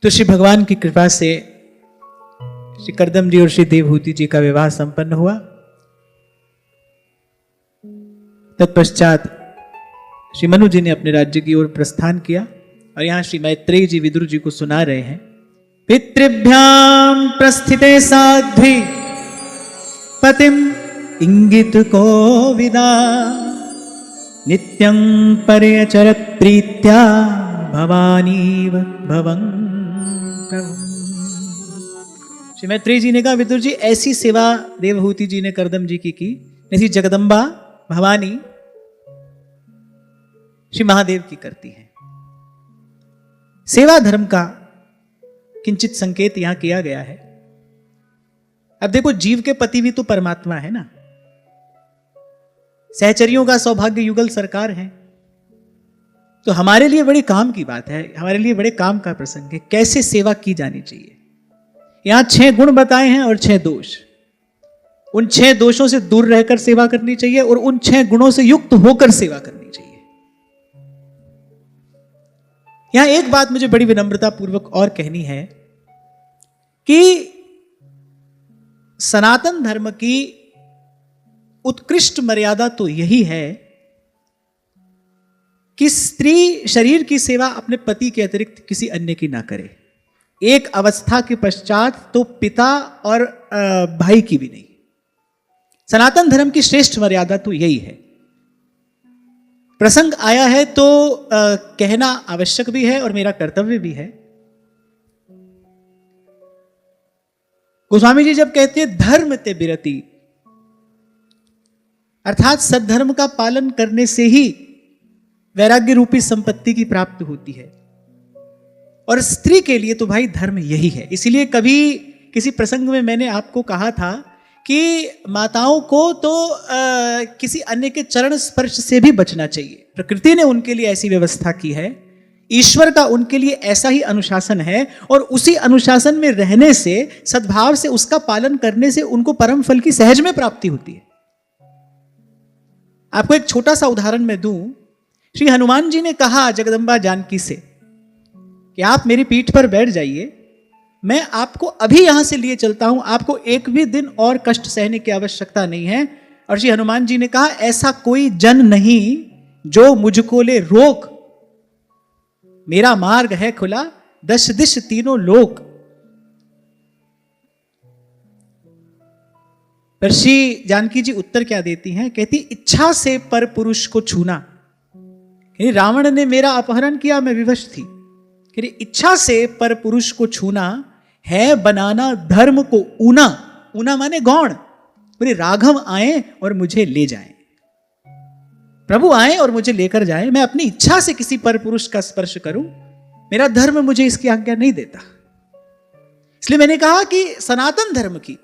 तो श्री भगवान की कृपा से श्री करदम जी और श्री देवहूति जी का विवाह संपन्न हुआ। तत्पश्चात श्री मनु जी ने अपने राज्य की ओर प्रस्थान किया और यहां श्री मैत्रेयी जी विदुर जी को सुना रहे हैं। पितृभ्याम प्रस्थिते साध्वी पतिम इंगित को विदा नित्यं पर्यचरत प्रीत्या भवानीव भवं प्रभुम्। श्री मैत्रेयी जी ने कहा, विदुर जी ऐसी सेवा देवहूति जी ने करदम जी की जैसी जगदम्बा भवानी श्री महादेव की करती है। सेवा धर्म का किंचित संकेत यहां किया गया है। अब देखो, जीव के पति भी तो परमात्मा है ना, सहचरियों का सौभाग्य युगल सरकार है। तो हमारे लिए बड़े काम की बात है, हमारे लिए बड़े काम का प्रसंग है, कैसे सेवा की जानी चाहिए। यहां 6 गुण बताए हैं और 6 दोष। उन 6 दोषों से दूर रहकर सेवा करनी चाहिए और उन 6 गुणों से युक्त होकर सेवा करनी चाहिए। यहां एक बात मुझे बड़ी विनम्रता पूर्वक और कहनी है कि सनातन धर्म की उत्कृष्ट मर्यादा तो यही है कि स्त्री शरीर की सेवा अपने पति के अतिरिक्त किसी अन्य की ना करे। एक अवस्था के पश्चात तो पिता और भाई की भी नहीं। सनातन धर्म की श्रेष्ठ मर्यादा तो यही है। प्रसंग आया है तो कहना आवश्यक भी है और मेरा कर्तव्य भी है। गोस्वामी जी जब कहते हैं धर्म ते बिरति, अर्थात सद्धर्म का पालन करने से ही वैराग्य रूपी संपत्ति की प्राप्ति होती है। और स्त्री के लिए तो भाई धर्म यही है। इसीलिए कभी किसी प्रसंग में मैंने आपको कहा था कि माताओं को तो किसी अन्य के चरण स्पर्श से भी बचना चाहिए। प्रकृति ने उनके लिए ऐसी व्यवस्था की है, ईश्वर का उनके लिए ऐसा ही अनुशासन है और उसी अनुशासन में रहने से, सद्भाव से उसका पालन करने से उनको परम फल की सहज में प्राप्ति होती है। आपको एक छोटा सा उदाहरण मैं दूं। श्री हनुमान जी ने कहा जगदम्बा जानकी से कि आप मेरी पीठ पर बैठ जाइए, मैं आपको अभी यहां से लिए चलता हूं, आपको एक भी दिन और कष्ट सहने की आवश्यकता नहीं है। और श्री हनुमान जी ने कहा, ऐसा कोई जन नहीं जो मुझको ले रोक, मेरा मार्ग है खुला, 10 दिश तीनों लोक। पर श्री जानकी जी उत्तर क्या देती हैं? कहती, इच्छा से पर पुरुष को छूना। रावण ने मेरा अपहरण किया, मैं विवश थी। इच्छा से पर पुरुष को छूना है बनाना धर्म को ऊना। ऊना माने गौण। बोले राघव आए और मुझे ले जाएं, प्रभु आए और मुझे लेकर जाएं, मैं अपनी इच्छा से किसी पर पुरुष का स्पर्श करूं, मेरा धर्म मुझे इसकी आज्ञा नहीं देता। इसलिए मैंने कहा कि सनातन धर्म की,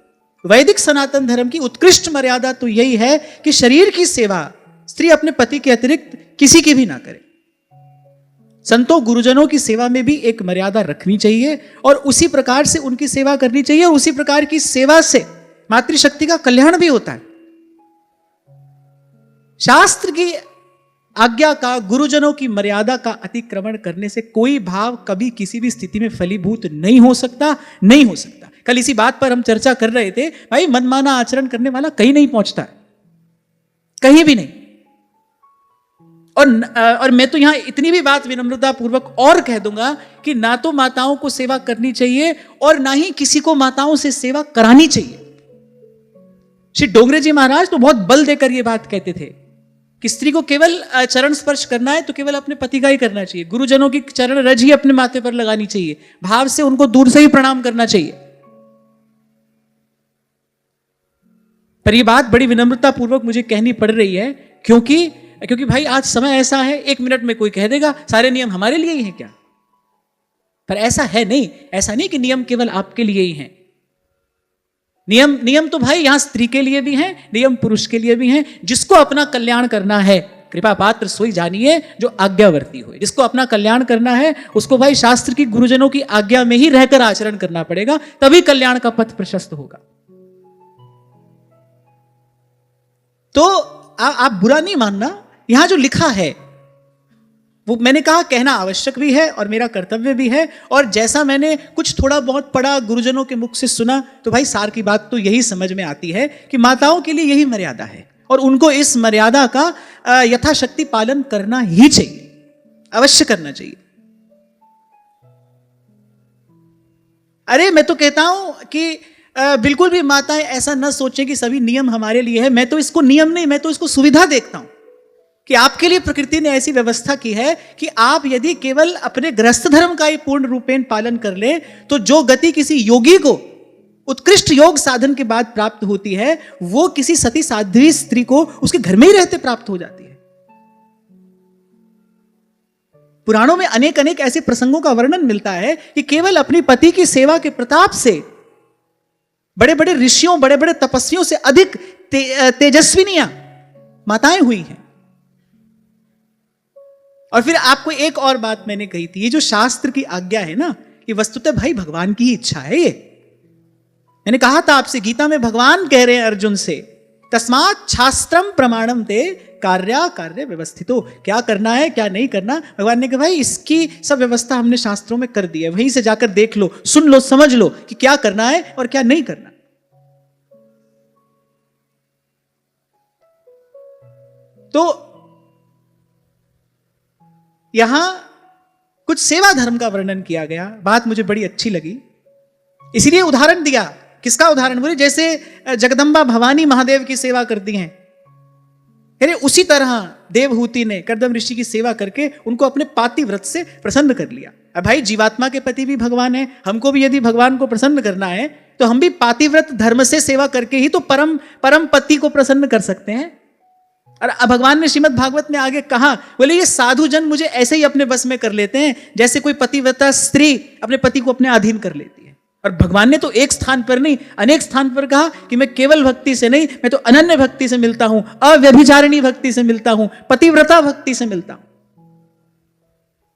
वैदिक सनातन धर्म की उत्कृष्ट मर्यादा तो यही है कि शरीर की सेवा स्त्री अपने पति के अतिरिक्त किसी की भी ना करे। संतों गुरुजनों की सेवा में भी एक मर्यादा रखनी चाहिए और उसी प्रकार से उनकी सेवा करनी चाहिए। और उसी प्रकार की सेवा से मातृशक्ति का कल्याण भी होता है। शास्त्र की आज्ञा का, गुरुजनों की मर्यादा का अतिक्रमण करने से कोई भाव कभी किसी भी स्थिति में फलीभूत नहीं हो सकता, नहीं हो सकता। कल इसी बात पर हम चर्चा कर रहे थे, भाई मनमाना आचरण करने वाला कहीं नहीं पहुंचता है, कहीं भी नहीं। और मैं तो यहां इतनी भी बात विनम्रता पूर्वक और कह दूंगा कि ना तो माताओं को सेवा करनी चाहिए और ना ही किसी को माताओं से सेवा करानी चाहिए। श्री डोंगरे जी महाराज तो बहुत बल देकर यह बात कहते थे कि स्त्री को केवल चरण स्पर्श करना है तो केवल अपने पति का ही करना चाहिए। गुरुजनों की चरण रज ही अपने माथे पर लगानी चाहिए, भाव से उनको दूर से ही प्रणाम करना चाहिए। पर यह बात बड़ी विनम्रता पूर्वक मुझे कहनी पड़ रही है क्योंकि भाई आज समय ऐसा है, 1 मिनट में कोई कह देगा सारे नियम हमारे लिए ही हैं क्या। पर ऐसा है नहीं, ऐसा नहीं कि नियम केवल आपके लिए ही हैं। नियम तो भाई यहां स्त्री के लिए भी हैं, नियम पुरुष के लिए भी हैं। जिसको अपना कल्याण करना है, कृपा पात्र सोई जानिए जो आज्ञावर्ती हो। जिसको अपना कल्याण करना है उसको भाई शास्त्र की, गुरुजनों की आज्ञा में ही रहकर आचरण करना पड़ेगा, तभी कल्याण का पथ प्रशस्त होगा। तो आप बुरा नहीं मानना, यहां जो लिखा है वो मैंने कहा कहना आवश्यक भी है और मेरा कर्तव्य भी है, और जैसा मैंने कुछ थोड़ा बहुत पढ़ा, गुरुजनों के मुख से सुना, तो भाई सार की बात तो यही समझ में आती है कि माताओं के लिए यही मर्यादा है और उनको इस मर्यादा का यथाशक्ति पालन करना ही चाहिए, अवश्य करना चाहिए। अरे मैं तो कहता हूं कि बिल्कुल भी माताएं ऐसा न सोचें कि सभी नियम हमारे लिए है। मैं तो इसको नियम नहीं, मैं तो इसको सुविधा देखता हूं कि आपके लिए प्रकृति ने ऐसी व्यवस्था की है कि आप यदि केवल अपने गृहस्थ धर्म का ही पूर्ण रूपेण पालन कर ले, तो जो गति किसी योगी को उत्कृष्ट योग साधन के बाद प्राप्त होती है, वो किसी सती साध्वी स्त्री को उसके घर में ही रहते प्राप्त हो जाती है। पुराणों में अनेक अनेक ऐसे प्रसंगों का वर्णन मिलता है कि केवल अपनी पति की सेवा के प्रताप से बड़े बड़े ऋषियों, बड़े बड़े तपस्वियों से अधिक तेजस्विनियां माताएं हुई हैं। और फिर आपको एक और बात मैंने कही थी, ये जो शास्त्र की आज्ञा है ना, ये वस्तुतः भाई भगवान की ही इच्छा है। ये मैंने कहा था आपसे, गीता में भगवान कह रहे हैं अर्जुन से, तस्मात् शास्त्रम प्रमाणम ते कार्य व्यवस्थितो। क्या करना है क्या नहीं करना, भगवान ने कहा भाई इसकी सब व्यवस्था हमने शास्त्रों में कर दी है, वहीं से जाकर देख लो, सुन लो, समझ लो कि क्या करना है और क्या नहीं करना। तो यहां कुछ सेवा धर्म का वर्णन किया गया, बात मुझे बड़ी अच्छी लगी, इसीलिए उदाहरण दिया। किसका उदाहरण बोले? जैसे जगदम्बा भवानी महादेव की सेवा करती हैं, अरे उसी तरह देवहूति ने कर्दम ऋषि की सेवा करके उनको अपने पातिव्रत से प्रसन्न कर लिया। अब भाई जीवात्मा के पति भी भगवान है, हमको भी यदि भगवान को प्रसन्न करना है तो हम भी पातिव्रत धर्म से सेवा करके ही तो परम पति को प्रसन्न कर सकते हैं। और भगवान ने श्रीमद् भागवत में आगे कहा, बोले ये साधु जन मुझे ऐसे ही अपने बस में कर लेते हैं जैसे कोई पतिव्रता स्त्री अपने पति को अपने अधीन कर लेती है। और भगवान ने तो एक स्थान पर नहीं, अनेक स्थान पर कहा कि मैं केवल भक्ति से नहीं, मैं तो अनन्य भक्ति से मिलता हूं, अव्यभिचारिणी भक्ति से मिलता हूं, पतिव्रता भक्ति से मिलता हूं।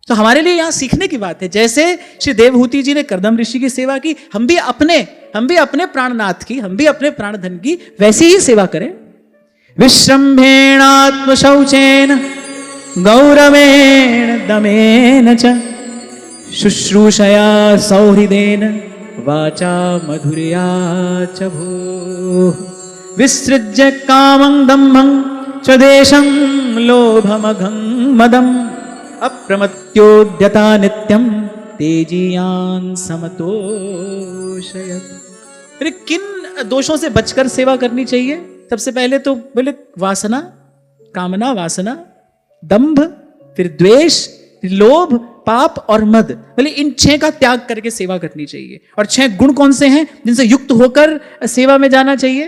तो हमारे लिए यहां सीखने की बात है, जैसे श्री देवहूति जी ने कर्दम ऋषि की सेवा की, हम भी अपने प्राणनाथ की, हम भी अपने प्राणधन की वैसे ही सेवा करें। विश्रम्भेणात्म शौचेन गौरवेण दमेन च शुश्रूषया सौहृदेन वाचा मधुर्या च भूः विसृज्य कामं दम्भं च देशं लोभमघं मदम् अप्रमत्योद्यता नित्यं तेजीयान् समतोषयत्। फिर किन दोषों से बचकर सेवा करनी चाहिए? सबसे पहले तो बोले वासना, कामना, वासना, दंभ, फिर द्वेष, लोभ, पाप और मद, बोले इन 6 का त्याग करके सेवा करनी चाहिए। और 6 गुण कौन से हैं जिनसे युक्त होकर सेवा में जाना चाहिए?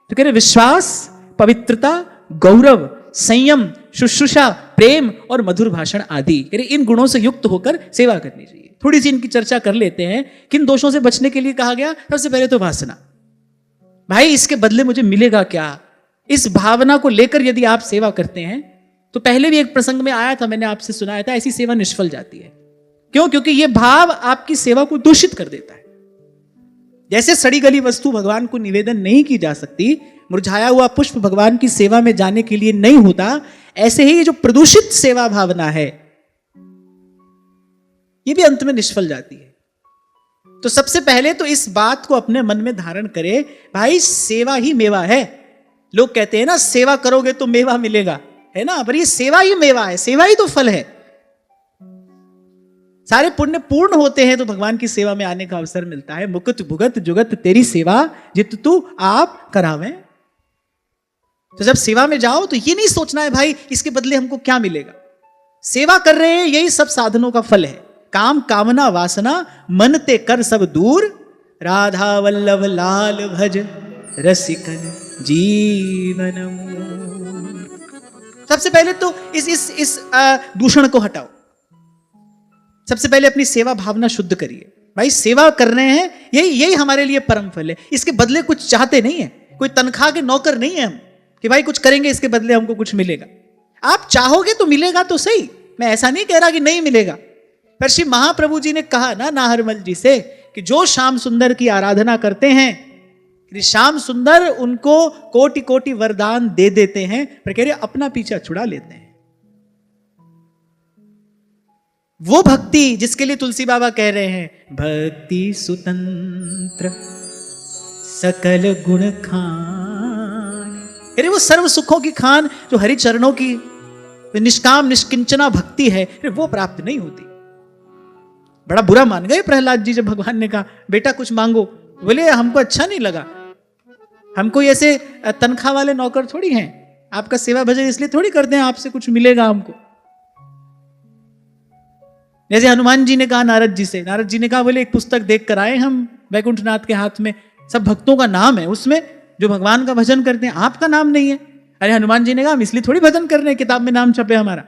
तो कह रहे विश्वास, पवित्रता, गौरव, संयम, शुश्रूषा, प्रेम और मधुर भाषण आदि। कह रहे इन गुणों से युक्त होकर सेवा करनी चाहिए। थोड़ी सी इनकी चर्चा कर लेते हैं। किन दोषों से बचने के लिए कहा गया? सबसे पहले तो वासना। भाई इसके बदले मुझे मिलेगा क्या, इस भावना को लेकर यदि आप सेवा करते हैं तो पहले भी एक प्रसंग में आया था, मैंने आपसे सुनाया था, ऐसी सेवा निष्फल जाती है। क्यों? क्योंकि यह भाव आपकी सेवा को दूषित कर देता है। जैसे सड़ी गली वस्तु भगवान को निवेदन नहीं की जा सकती, मुरझाया हुआ पुष्प भगवान की सेवा में जाने के लिए नहीं होता, ऐसे ही ये जो प्रदूषित सेवा भावना है ये भी अंत में निष्फल जाती है। तो सबसे पहले तो इस बात को अपने मन में धारण करें, भाई सेवा ही मेवा है। लोग कहते हैं ना सेवा करोगे तो मेवा मिलेगा, है ना, पर ये सेवा ही मेवा है, सेवा ही तो फल है। सारे पुण्य पूर्ण होते हैं तो भगवान की सेवा में आने का अवसर मिलता है। मुकुट भुगत जुगत तेरी सेवा जित तू आप करावें। तो जब सेवा में जाओ तो ये नहीं सोचना है भाई इसके बदले हमको क्या मिलेगा। सेवा कर रहे हैं, यही सब साधनों का फल है। काम कामना वासना मन ते कर सब दूर, राधा वल्लभ लाल भज रसिकन जीवनम। सबसे पहले तो इस दूषण को हटाओ। सबसे पहले अपनी सेवा भावना शुद्ध करिए। भाई सेवा कर रहे हैं, यही हमारे लिए परम फल है। इसके बदले कुछ चाहते नहीं है, कोई तनख्वाह के नौकर नहीं है हम कि भाई कुछ करेंगे इसके बदले हमको कुछ मिलेगा। आप चाहोगे तो मिलेगा तो सही, मैं ऐसा नहीं कह रहा कि नहीं मिलेगा। पर श्री महाप्रभु जी ने कहा ना नाहरमल जी से कि जो श्याम सुंदर की आराधना करते हैं, श्याम सुंदर उनको कोटि कोटि वरदान दे देते हैं, पर कह रहे अपना पीछा छुड़ा लेते हैं। वो भक्ति जिसके लिए तुलसी बाबा कह रहे हैं भक्ति सुतंत्र सकल गुण खान। अरे वो सर्व सुखों की खान जो हरि चरणों की निष्काम निष्किंचना भक्ति है, वो प्राप्त नहीं होती। बड़ा बुरा मान गए प्रहलाद जी जब भगवान ने कहा बेटा कुछ मांगो। बोले हमको अच्छा नहीं लगा, हम कोई ऐसे तनख्वाह वाले नौकर थोड़ी हैं, आपका सेवा भजन इसलिए थोड़ी करते हैं आपसे कुछ मिलेगा हमको। जैसे हनुमान जी ने कहा नारद जी से, नारद जी ने कहा बोले एक पुस्तक देख कर आए हम वैकुंठनाथ के हाथ में, सब भक्तों का नाम है उसमें जो भगवान का भजन करते हैं, आपका नाम नहीं है। अरे हनुमान जी ने कहा हम इसलिए थोड़ी भजन कर रहे हैं किताब में नाम छपे हमारा,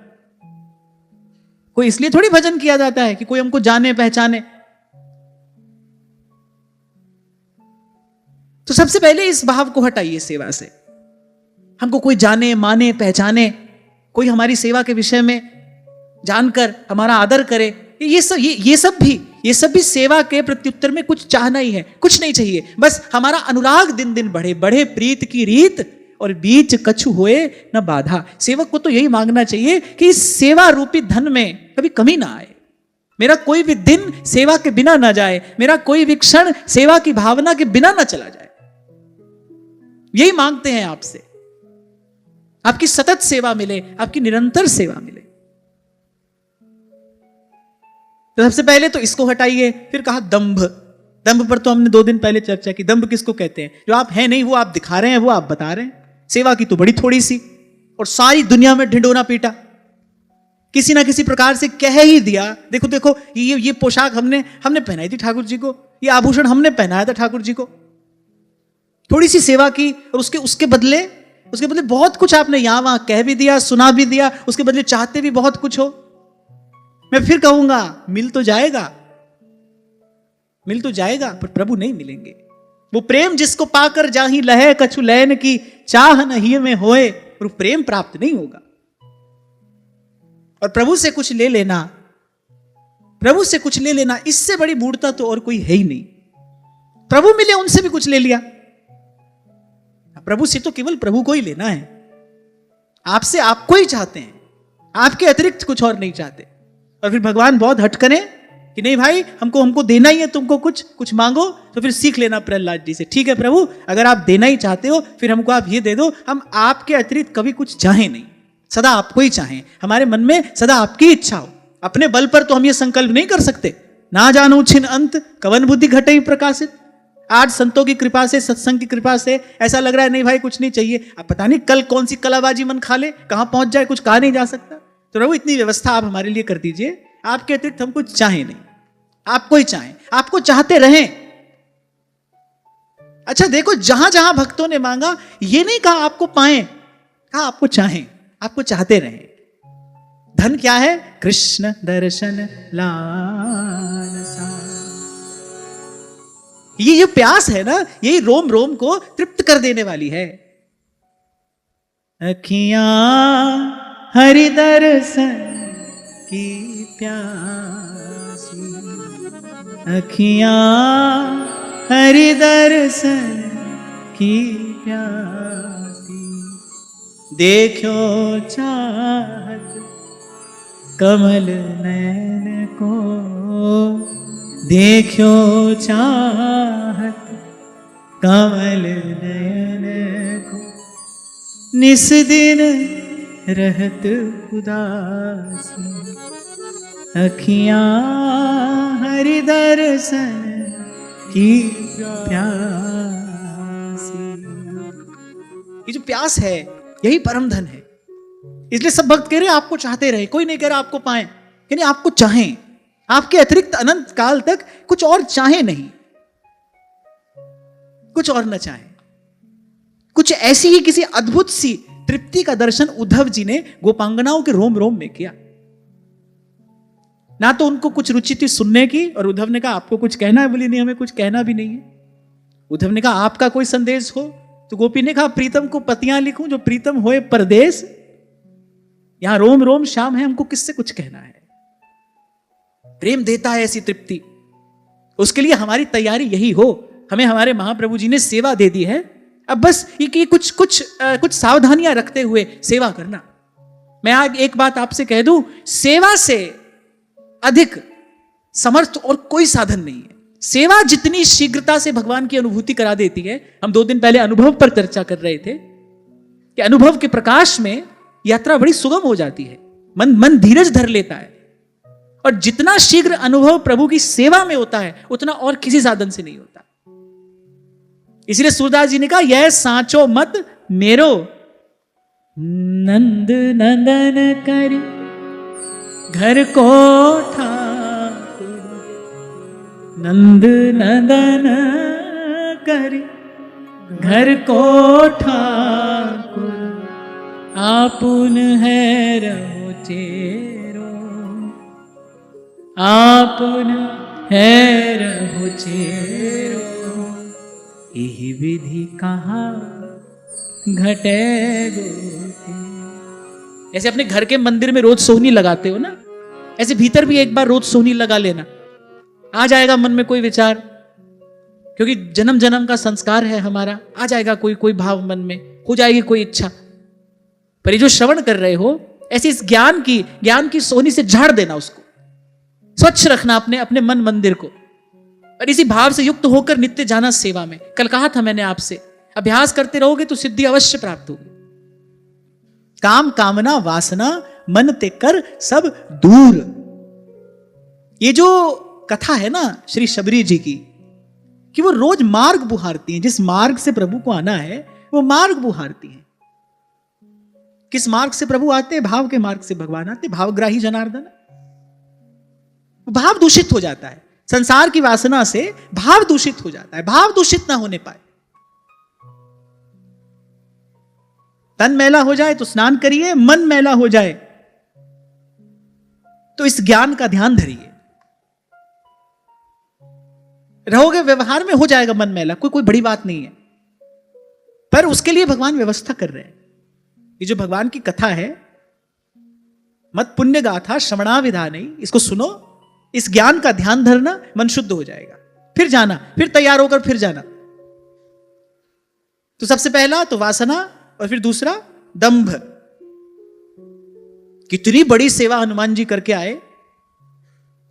कोई इसलिए थोड़ी भजन किया जाता है कि कोई हमको जाने पहचाने। तो सबसे पहले इस भाव को हटाइए सेवा से, हमको कोई जाने माने पहचाने, कोई हमारी सेवा के विषय में जानकर हमारा आदर करे, ये सब भी सेवा के प्रत्युत्तर में कुछ चाहना ही है, कुछ नहीं चाहिए। बस हमारा अनुराग दिन दिन बढ़े, बढ़े प्रीत की रीत और बीच कछु होए न बाधा। सेवक को तो यही मांगना चाहिए कि इस सेवा रूपी धन में कभी कमी ना आए, मेरा कोई भी दिन सेवा के बिना ना जाए, मेरा कोई भी क्षण सेवा की भावना के बिना ना चला जाए। यही मांगते हैं आपसे, आपकी सतत सेवा मिले, आपकी निरंतर सेवा मिले। तो सबसे पहले तो इसको हटाइए। फिर कहा दंभ। दंभ पर तो हमने 2 दिन पहले चर्चा की। दंभ किसको कहते हैं? जो आप हैं नहीं वो आप दिखा रहे हैं, वो आप बता रहे हैं। सेवा की तो बड़ी थोड़ी सी, और सारी दुनिया में ढिंढोरा पीटा, किसी ना किसी प्रकार से कह ही दिया। देखो देखो ये पोशाक हमने पहनाई थी ठाकुर जी को, ये आभूषण हमने पहनाया था ठाकुर जी को। थोड़ी सी सेवा की और उसके बदले बहुत कुछ आपने यहां वहां कह भी दिया, सुना भी दिया, उसके बदले चाहते भी बहुत कुछ हो। मैं फिर कहूंगा मिल तो जाएगा, पर प्रभु नहीं मिलेंगे। वो प्रेम जिसको पाकर जाही लहे कछु लैन की चाह नहीं में होए, और प्रेम प्राप्त नहीं होगा। और प्रभु से कुछ ले लेना, इससे बड़ी मूर्खता तो और कोई है ही नहीं। प्रभु मिले उनसे भी कुछ ले लिया, प्रभु से तो केवल प्रभु को ही लेना है। आपसे आपको ही चाहते हैं, आपके अतिरिक्त कुछ और नहीं चाहते। और फिर भगवान बहुत हट करें कि नहीं भाई हमको देना ही है, तुमको कुछ मांगो। तो फिर सीख लेना प्रहलाद जी से, ठीक है प्रभु अगर आप देना ही चाहते हो फिर हमको आप ये दे दो, हम आपके अतिरिक्त कभी कुछ चाहें नहीं, सदा आपको ही चाहें, हमारे मन में सदा आपकी इच्छा हो। अपने बल पर तो हम ये संकल्प नहीं कर सकते। ना जानो छिन अंत कवन बुद्धि घटे प्रकाशित। आज संतों की कृपा से, सत्संग की कृपा से ऐसा लग रहा है नहीं भाई कुछ नहीं चाहिए। अब पता नहीं कल कौन सी कलाबाजी मन खा ले, कहां पहुंच जाए, कुछ कहा नहीं जा सकता। तो प्रभु इतनी व्यवस्था आप हमारे लिए कर दीजिए, आपके अतिरिक्त हम कुछ चाहें नहीं, आपको ही चाहें, आपको चाहते रहें। अच्छा देखो जहां जहां भक्तों ने मांगा, ये नहीं कहा आपको पाएं, कहा आपको चाहें, आपको चाहते रहें। धन क्या है? कृष्ण दर्शन लालसा। ये जो प्यास है ना, यही रोम रोम को तृप्त कर देने वाली है। अखियां हरि दर्शन की प्यासी, अखियां हरि दर्शन की प्यासी, देखो चाहत कमल नैन को, देखो चाहत कमल नयन को, निस दिन रहत उदासी, अखियां हरि दर्शन की प्यासी। ये जो प्यास है यही परम धन है। इसलिए सब भक्त कह रहे हैं आपको चाहते रहे, कोई नहीं कह रहा आपको पाएं, यानी आपको चाहें, आपके अतिरिक्त अनंत काल तक कुछ और चाहे नहीं, कुछ और न चाहे। कुछ ऐसी ही किसी अद्भुत सी तृप्ति का दर्शन उद्धव जी ने गोपांगनाओं के रोम रोम में किया। ना तो उनको कुछ रुचि थी सुनने की, और उद्धव ने कहा आपको कुछ कहना है? बोली नहीं हमें कुछ कहना भी नहीं है। उद्धव ने कहा आपका कोई संदेश हो? तो गोपी ने कहा प्रीतम को पतियां लिखूं जो प्रीतम होए परदेश, यहां रोम रोम शाम है, हमको किससे कुछ कहना है। प्रेम देता है ऐसी तृप्ति, उसके लिए हमारी तैयारी यही हो। हमें हमारे महाप्रभु जी ने सेवा दे दी है, अब बस ये कुछ सावधानियां रखते हुए सेवा करना। मैं आज एक बात आपसे कह दूं, सेवा से अधिक समर्थ और कोई साधन नहीं है। सेवा जितनी शीघ्रता से भगवान की अनुभूति करा देती है, हम 2 दिन पहले अनुभव पर चर्चा कर रहे थे कि अनुभव के प्रकाश में यात्रा बड़ी सुगम हो जाती है, मन धीरज धर लेता है, और जितना शीघ्र अनुभव प्रभु की सेवा में होता है उतना और किसी साधन से नहीं होता। इसलिए सूरदास जी ने कहा, यह सांचो मत मेरो नंद नंदन कर घर को ठाकुर, नंद नंदन कर घर को ठाकुर, आपुन है रहो चेरो, आपुन है रहो चेरो, यही विधि कहा घटे गोते। ऐसे अपने घर के मंदिर में रोज सोहनी लगाते हो ना, ऐसे भीतर भी एक बार रोज सोहनी लगा लेना, आ जाएगा मन में कोई विचार, क्योंकि जन्म जन्म का संस्कार है हमारा, आ जाएगा कोई भाव मन में, हो जाएगी कोई इच्छा। पर ये जो श्रवण कर रहे हो, ऐसे इस ज्ञान की सोहनी से झाड़ देना, उसको स्वच्छ रखना अपने मन मंदिर को, और इसी भाव से युक्त होकर नित्य जाना सेवा में। कल कहा था मैंने आपसे, अभ्यास करते रहोगे तो सिद्धि अवश्य प्राप्त होगी। काम कामना वासना मन ते कर सब दूर। ये जो कथा है ना श्री शबरी जी की, कि वो रोज मार्ग बुहारती हैं, जिस मार्ग से प्रभु को आना है वो मार्ग बुहारती हैं। किस मार्ग से प्रभु आते हैं? भाव के मार्ग से भगवान आते, भावग्राही जनार्दन। भाव दूषित हो जाता है, संसार की वासना से भाव दूषित हो जाता है, भाव दूषित ना होने पाए। तन मैला हो जाए तो स्नान करिए, मन मैला हो जाए तो इस ज्ञान का ध्यान धरिए। रहोगे व्यवहार में हो जाएगा मन मैला, कोई बड़ी बात नहीं है, पर उसके लिए भगवान व्यवस्था कर रहे हैं। ये जो भगवान की कथा है, मत पुण्य गाथा श्रवणा विधानी, इसको सुनो, इस ज्ञान का ध्यान धरना, मन शुद्ध हो जाएगा। फिर जाना, फिर तैयार होकर फिर जाना। तो सबसे पहला तो वासना, और फिर दूसरा दंभ। कितनी बड़ी सेवा हनुमान जी करके आए,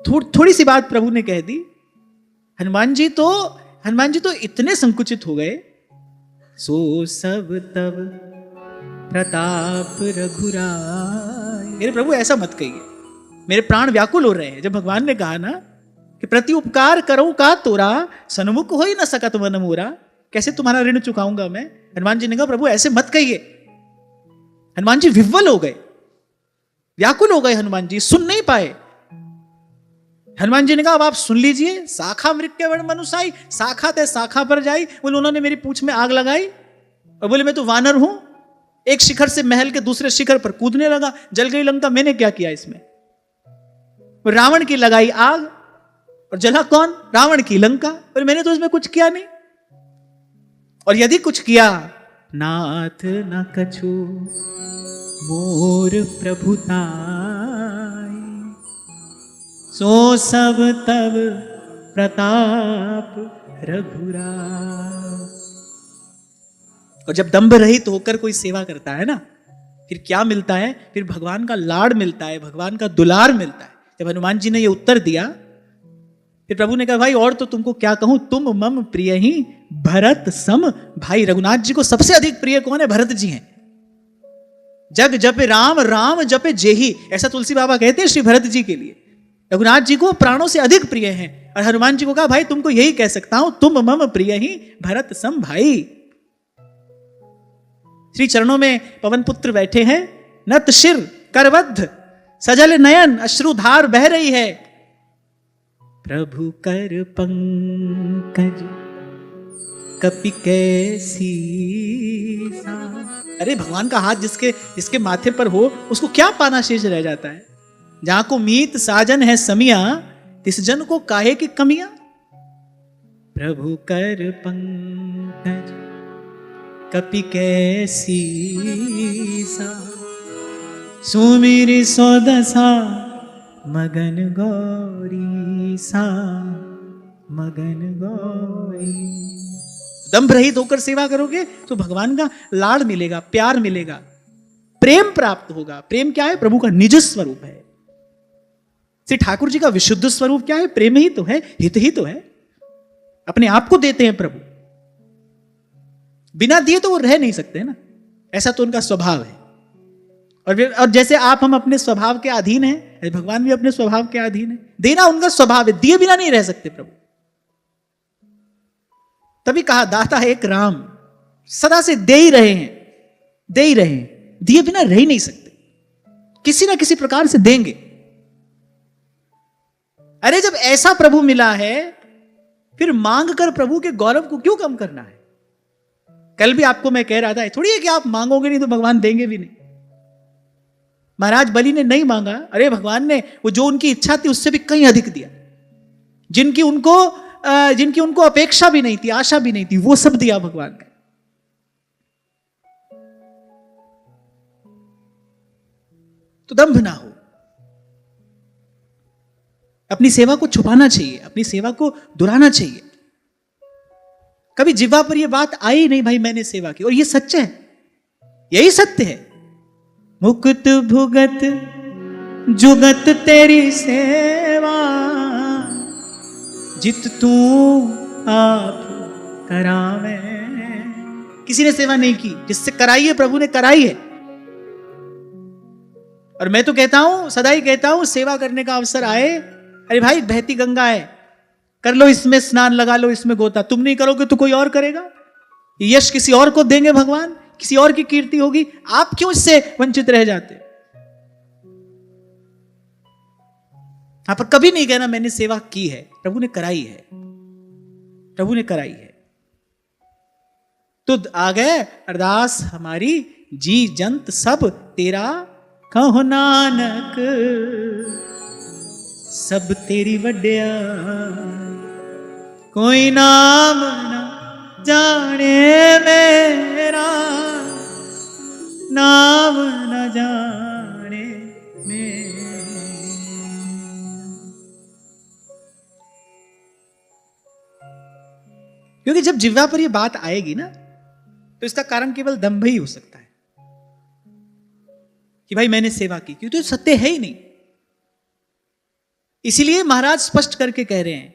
थोड़ी सी बात प्रभु ने कह दी। हनुमान जी तो इतने संकुचित हो गए। सो सब तब प्रताप रघुराय। मेरे प्रभु ऐसा मत कहिए, मेरे प्राण व्याकुल हो रहे हैं। जब भगवान ने कहा ना कि प्रति उपकार करूं का तोरा, सन्मुख हो ही न सकत मन मोरा, कैसे तुम्हारा ऋण चुकाऊंगा मैं। हनुमान जी ने कहा प्रभु ऐसे मत कहिए। हनुमान जी विह्वल हो गए, व्याकुल हो गए। हनुमान जी सुन नहीं पाए। हनुमान जी ने कहा अब आप सुन लीजिए। शाखा मृत्य वर्ण मनुसाई, शाखा ते शाखा पर जाई। बोले उन्होंने मेरी पूंछ में आग लगाई और बोले मैं तो वानर हूं, एक शिखर से महल के दूसरे शिखर पर कूदने लगा, जल गई लंका, मैंने क्या किया इसमें। रावण की लगाई आग और जला कौन? रावण की लंका। और मैंने तो इसमें कुछ किया नहीं, और यदि कुछ किया नाथ न कछु मोर प्रभुताई, सो सब तब प्रताप रघुराय। और जब दंभ रहित होकर कोई सेवा करता है ना, फिर क्या मिलता है? फिर भगवान का लाड़ मिलता है, भगवान का दुलार मिलता है। जब हनुमान जी ने ये उत्तर दिया, फिर प्रभु ने कहा भाई और तो तुमको क्या कहूं, तुम मम प्रिय ही भरत सम। भाई रघुनाथ जी को सबसे अधिक प्रिय कौन है? भरत जी हैं। जग जपे राम, राम जपे जेही, ऐसा तुलसी बाबा कहते हैं श्री भरत जी के लिए। रघुनाथ जी को प्राणों से अधिक प्रिय हैं। और हनुमान जी को कहा भाई तुमको यही कह सकता हूं, तुम मम प्रिय ही भरत सम। भाई श्री चरणों में पवन पुत्र बैठे हैं, नत शिर करबद्ध, सजल नयन, अश्रुधार बह रही है। प्रभु कर पंकज कपि कैसी सा। अरे भगवान का हाथ जिसके माथे पर हो, उसको क्या पाना शेष रह जाता है। जहां को मीत साजन है समिया, तिस जन को काहे की कमियां। प्रभु कर पंकज कपि कैसी सा, सुमिरि सो दशा मगन गौरी सा, मगन गौरी। दंभ रहित होकर सेवा करोगे तो भगवान का लाड़ मिलेगा, प्यार मिलेगा, प्रेम प्राप्त होगा। प्रेम क्या है? प्रभु का निज स्वरूप है। श्री ठाकुर जी का विशुद्ध स्वरूप क्या है? प्रेम ही तो है, हित ही तो है। अपने आप को देते हैं प्रभु, बिना दिए तो वो रह नहीं सकते ना, ऐसा तो उनका स्वभाव है। और जैसे आप हम अपने स्वभाव के अधीन हैं, भगवान भी अपने स्वभाव के अधीन है। देना उनका स्वभाव है, दिए बिना नहीं रह सकते प्रभु। तभी कहा दाता एक राम, सदा से दे ही रहे हैं, दे ही रहे हैं, दिए बिना रह ही नहीं सकते, किसी ना किसी प्रकार से देंगे। अरे जब ऐसा प्रभु मिला है, फिर मांग कर प्रभु के गौरव को क्यों कम करना है? कल भी आपको मैं कह रहा था, थोड़ी है कि आप मांगोगे नहीं तो भगवान देंगे भी नहीं। महाराज बलि ने नहीं मांगा, अरे भगवान ने वो जो उनकी इच्छा थी उससे भी कहीं अधिक दिया। जिनकी उनको अपेक्षा भी नहीं थी, आशा भी नहीं थी, वो सब दिया भगवान ने। तो दंभ ना हो, अपनी सेवा को छुपाना चाहिए, अपनी सेवा को दुहराना चाहिए। कभी जिह्वा पर यह बात आई नहीं भाई मैंने सेवा की, और यह सच है, यही सत्य है। मुकुत भुगत जुगत तेरी सेवा, जित तू आप करावे। किसी ने सेवा नहीं की, जिससे कराई है प्रभु ने कराई है। और मैं तो कहता हूं, सदा ही कहता हूं, सेवा करने का अवसर आए, अरे भाई बहती गंगा है, कर लो इसमें स्नान, लगा लो इसमें गोता। तुम नहीं करोगे तो कोई और करेगा, यश किसी और को देंगे भगवान, किसी और की कीर्ति होगी, आप क्यों इससे वंचित रह जाते? आप कभी नहीं कहना मैंने सेवा की है, प्रभु ने कराई है, प्रभु ने कराई है। तो आ गए अरदास हमारी, जी जंत सब तेरा कहो नानक, सब तेरी वड्या, कोई नाम ना जाने मेरा, नाम न जाने मेरा। क्योंकि जब जिह्वा पर यह बात आएगी ना, तो इसका कारण केवल दंभ ही हो सकता है कि भाई मैंने सेवा की, क्योंकि तो सत्य है ही नहीं। इसीलिए महाराज स्पष्ट करके कह रहे हैं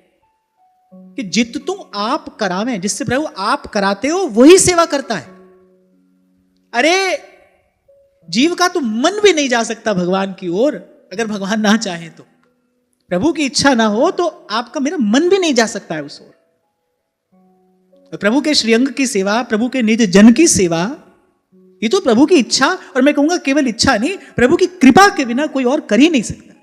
कि जित तुम आप करावें, जिससे प्रभु आप कराते हो वही सेवा करता है। अरे जीव का तो मन भी नहीं जा सकता भगवान की ओर, अगर भगवान ना चाहे तो, प्रभु की इच्छा ना हो तो आपका मेरा मन भी नहीं जा सकता है उस ओर। प्रभु के श्रीअंग की सेवा, प्रभु के निज जन की सेवा, ये तो प्रभु की इच्छा, और मैं कहूंगा केवल इच्छा नहीं, प्रभु की कृपा के बिना कोई और कर ही नहीं सकता।